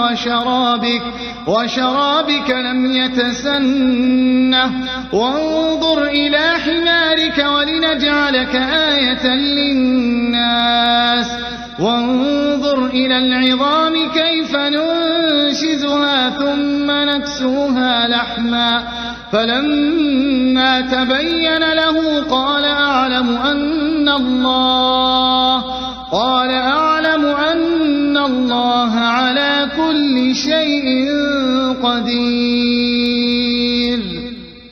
وشرابك لم يتسنه وانظر إلى حمارك ولنجعلك آية للناس وانظر إلى العظام كيف ننشزها ثم نكسوها لحما فلما تبين له قال أعلم أن الله على كل شيء قدير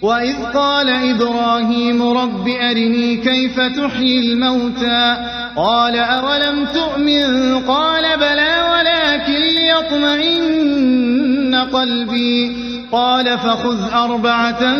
وإذ قال إبراهيم رب أرني كيف تحيي الموتى قال أولم تؤمن قال بلى ولكن ليطمئن قلبي قال فخذ 4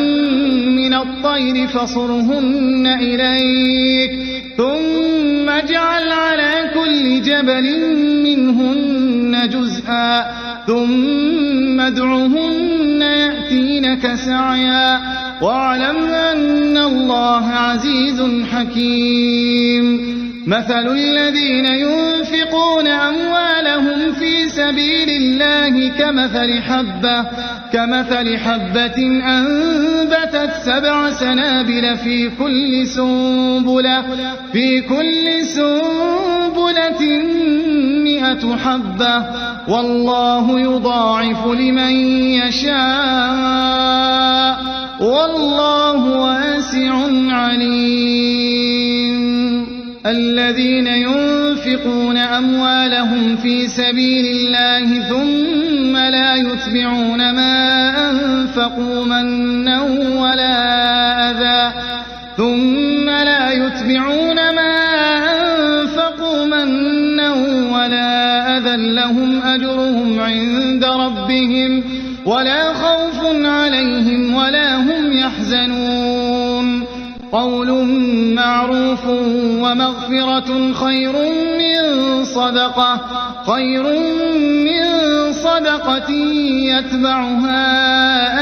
من الطير فصرهن إليك ثم اجعل على كل جبل منهن جزءا ثم ادعهن يأتينك سعيا واعلم أن الله عزيز حكيم مثل الذين ينفقون أموالهم في سبيل الله كمثل حبة أنبتت 7 سنابل في كل سنبلة 100 حبة والله يضاعف لمن يشاء والله واسع عليم الذين ينفقون أموالهم في سبيل الله ثم لا يتبعون ما أنفقوا منا ولا أذى لهم أجرهم عند ربهم ولا خوف عليهم ولا هم يحزنون قول معروف ومغفرة خير من صدقة يتبعها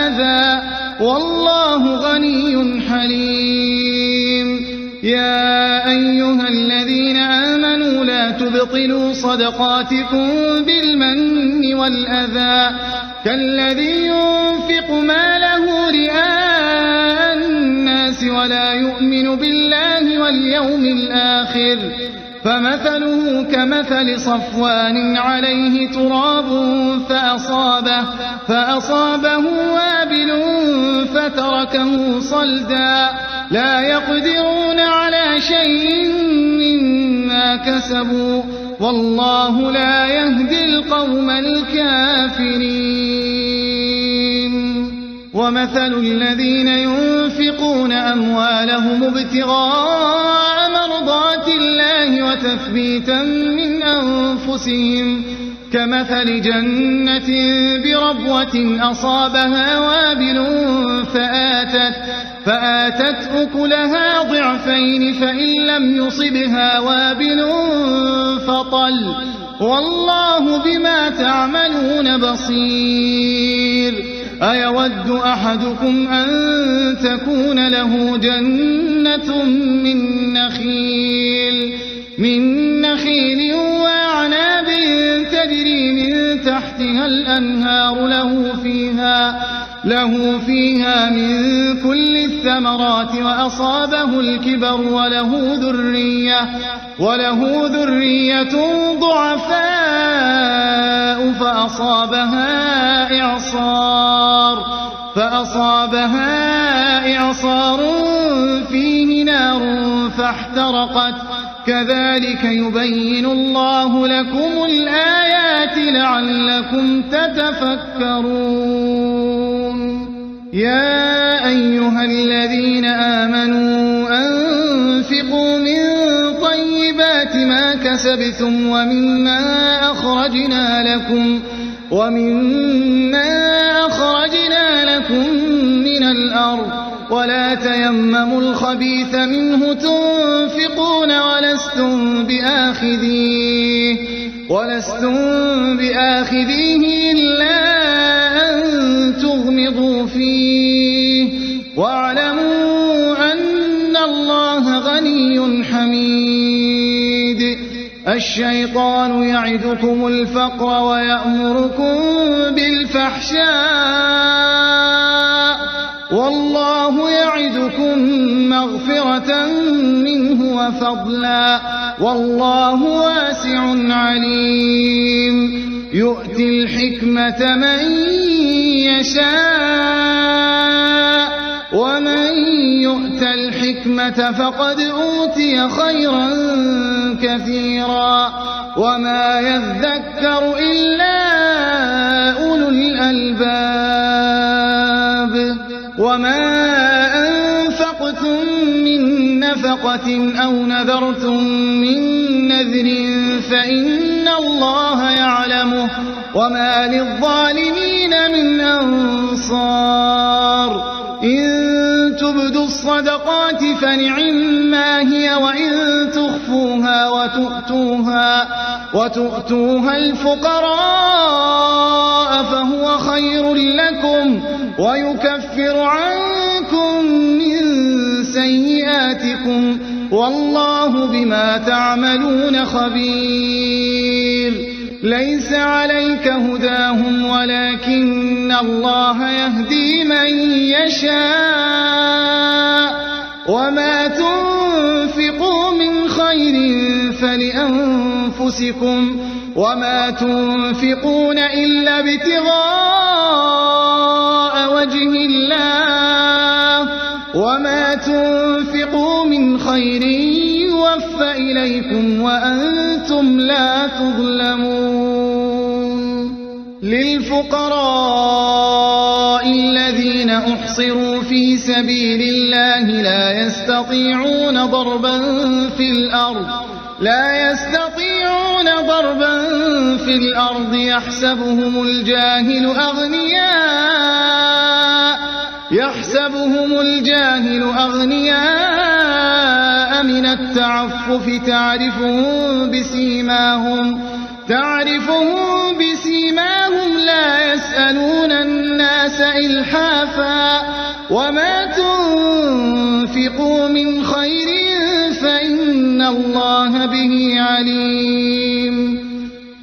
أذى والله غني حليم يا أيها الذين آمنوا لا تبطلوا صدقاتكم بالمن والأذى كالذي ينفق ماله رئاء الناس ولا يؤمن بالله واليوم الآخر فمثله كمثل صفوان عليه تراب فأصابه وابل فتركه صلدا لا يقدرون على شيء مما كسبوا والله لا يهدي القوم الكافرين ومثل الذين ينفقون أموالهم ابتغاء مرضات الله وتثبيتا من أنفسهم كمثل جنة بربوة أصابها وابل فآتت أكلها ضعفين فإن لم يصبها وابل فطل والله بما تعملون بصير أيود أحدكم أن تكون له جنة من نخيل وأعناب تجري من تحتها الأنهار له فيها من كل الثمرات وأصابه الكبر وله ذرية ضعفاء فأصابها إعصار فيه نار فاحترقت كذلك يبين الله لكم الآيات لعلكم تتفكرون يا أيها الذين آمنوا أنفقوا من طيبات ما كسبتم ومما أخرجنا لكم من الأرض ولا تيمموا الخبيث منه تنفقون ولستم بآخذيه إلا أن تغمضوا فيه واعلموا أن الله غني حميد الشيطان يعدكم الفقر ويأمركم بالفحشاء والله يعدكم مغفرة منه وفضلا والله واسع عليم يؤتي الحكمة من يشاء ومن يؤت الحكمة فقد أوتي خيرا كثيرا وما يذكر إلا أولو الألباب وما أنفقتم من نفقة أو نذرتم من نذر فإن الله يعلمه وما للظالمين من أنصار إن تبدوا الصدقات فنعما هي وإن تخفوها وتؤتوها الفقراء فهو خير لكم ويكفر عنكم من سيئاتكم والله بما تعملون خبير ليس عليك هداهم ولكن الله يهدي من يشاء وما تنفقوا من خير فلأنفسكم وما تنفقون إلا ابتغاء وجه الله وما تنفقوا من خير يوفى إليكم وأنتم لا تظلمون للفقراء الذين أحصروا في سبيل الله لا يستطيعون ضربا في الأرض يحسبهم الجاهل أغنياء من التعفف تعرفهم بسيماهم لا يسألون الناس إلحافا وما تنفقوا من خير فإن الله به عليم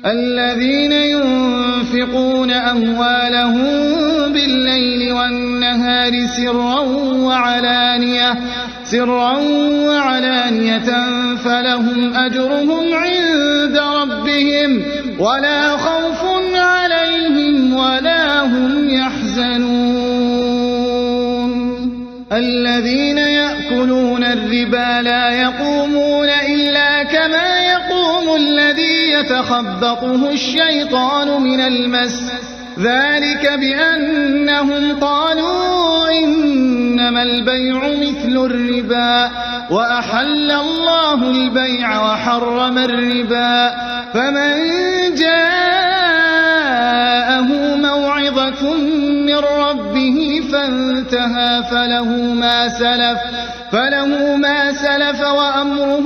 الذين ينفقون أموالهم بالليل والنهار سرا وعلانية فلهم أجرهم عند ربهم ولا خوف عليهم ولا هم يحزنون الذين يأكلون الربا لا يقومون إلا كما يقوم الذي يتخبطه الشيطان من المس ذلك بأنهم قالوا إنما البيع مثل الربا وأحل الله البيع وحرم الربا فمن جاءه موعظة من ربه فانتهى فله ما سلف وأمره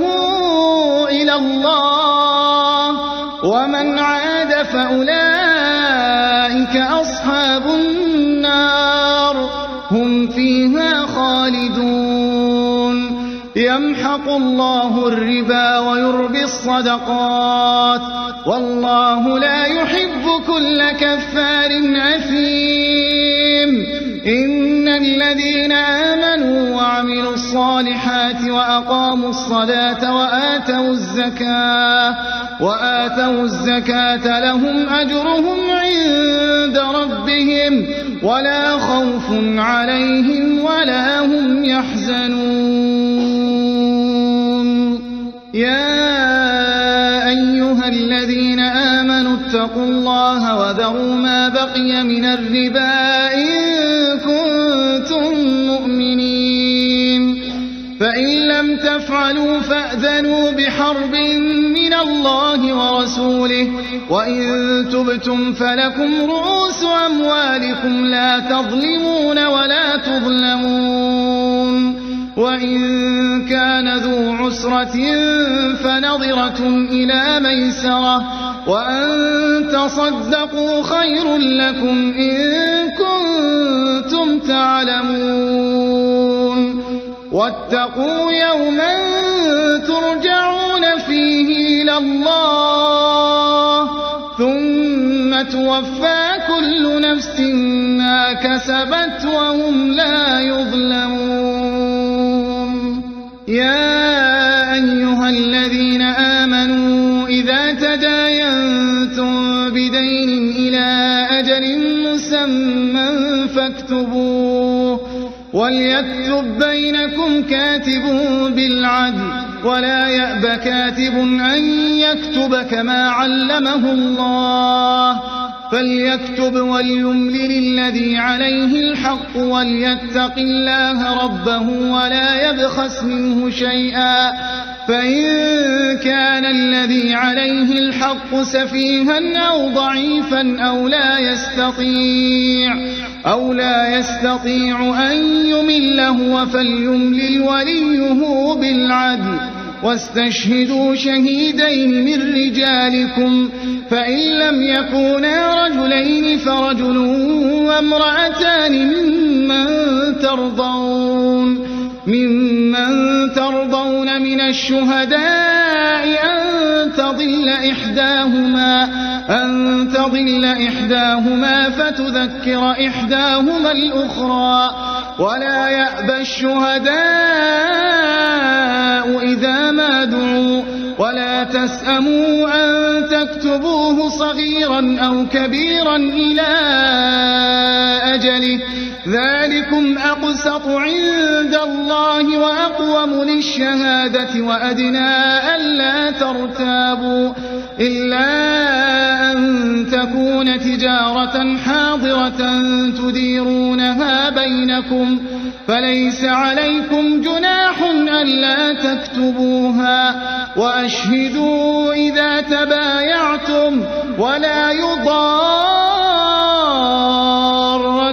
إلى الله ومن عاد فأولئك أصحاب النار هم فيها خالدون يمحق الله الربا ويربي الصدقات والله لا يحب كل كفار أثيم إن الذين آمنوا وعملوا الصالحات وأقاموا الصلاة وآتوا الزكاة لهم أجرهم عند ربهم ولا خوف عليهم ولا هم يحزنون يا أيها الذين آمنوا اتقوا الله وذروا ما بقي من الربا إن كنتم مؤمنين فإن لم تفعلوا فأذنوا بحرب من الله ورسوله وإن تبتم فلكم رؤوس أموالكم لا تظلمون ولا تظلمون وإن كان ذو عسرة فنظرة إلى ميسرة وأن تصدقوا خير لكم إن كنتم تعلمون واتقوا يوما ترجعون فيه إلى الله ثم توفى كل نفس ما كسبت وهم لا يظلمون يا أيها الذين آمنوا إذا تداينتم بدين إلى أجل مسمى فاكتبوه وليكتب بينكم كاتب بالعدل ولا يأب كاتب أن يكتب كما علمه الله فليكتب وليملل الذي عليه الحق وليتق الله ربه ولا يبخس منه شيئا فإن كان الذي عليه الحق سفيها أو ضعيفا أو لا يستطيع أن يمل هو فليملل وليه بالعدل واستشهدوا شهيدين من رجالكم فإن لم يكونا رجلين فرجل وامرأتان ممن ترضون من الشهداء أن تضل إحداهما فتذكر إحداهما الأخرى ولا يأبى الشهداء إذا ما دعوا ولا تسأموا أن تكتبوه صغيرا أو كبيرا إلى أجله ذلكم أقسط عند الله وأقوم للشهادة وأدنى ألا ترتابوا إلا أن تكون تجارة حاضرة تديرونها بينكم فليس عليكم جناح ألا تكتبوها وأشهدوا إذا تبايعتم ولا يضار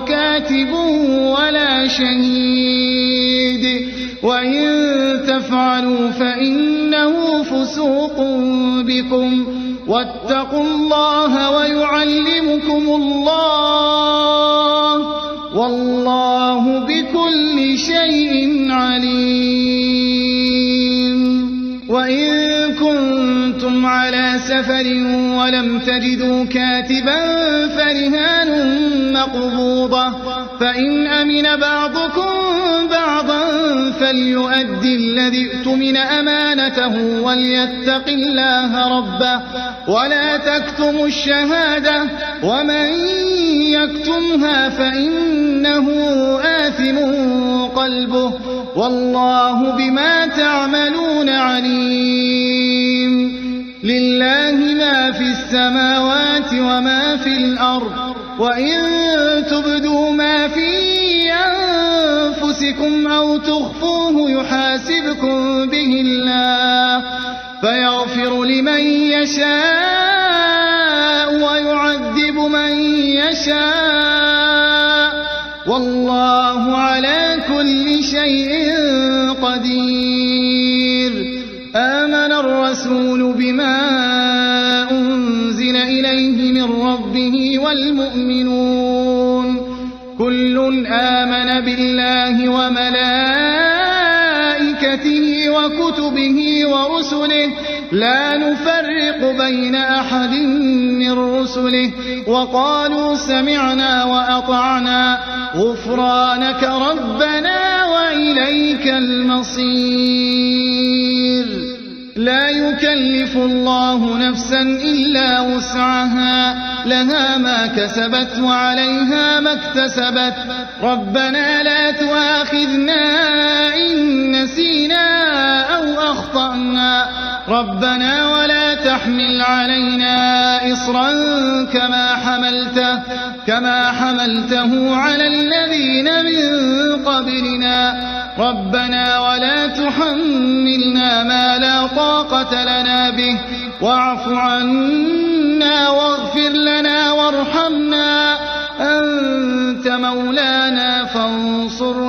كاتب ولا شهيد وإن تفعلوا فإنه فسوق بكم واتقوا الله ويعلمكم الله والله بكل شيء عليم وإن كنتم كنتم على سفر ولم تجدوا كاتبا فرهان مقبوضة فإن أمن بعضكم بعضا فليؤدي الذي اؤتمن أمانته وليتق الله ربه ولا تكتموا الشهادة ومن يكتمها فإنه آثم قلبه والله بما تعملون عليم لله ما في السماوات وما في الأرض وإن تبدوا ما في أنفسكم أو تخفوه يحاسبكم به الله فيغفر لمن يشاء ويعذب من يشاء والله على كل شيء قدير آمن الرسول بما أنزل إليه من ربه والمؤمنون كل آمن بالله وملائكته وكتبه ورسله لا نفرق بين أحد من رسله وقالوا سمعنا وأطعنا غفرانك ربنا وإليك المصير لا يكلف الله نفسا إلا وسعها لها ما كسبت وعليها ما اكتسبت ربنا لا تؤاخذنا إن نسينا أو أخطأنا ربنا ولا تحمل علينا إصرا كما حملته على الذين من قبلنا ربنا ولا تحملنا ما لا طاقة لنا به واعف عنا واغفر لنا وارحمنا أنت مولانا فانصرنا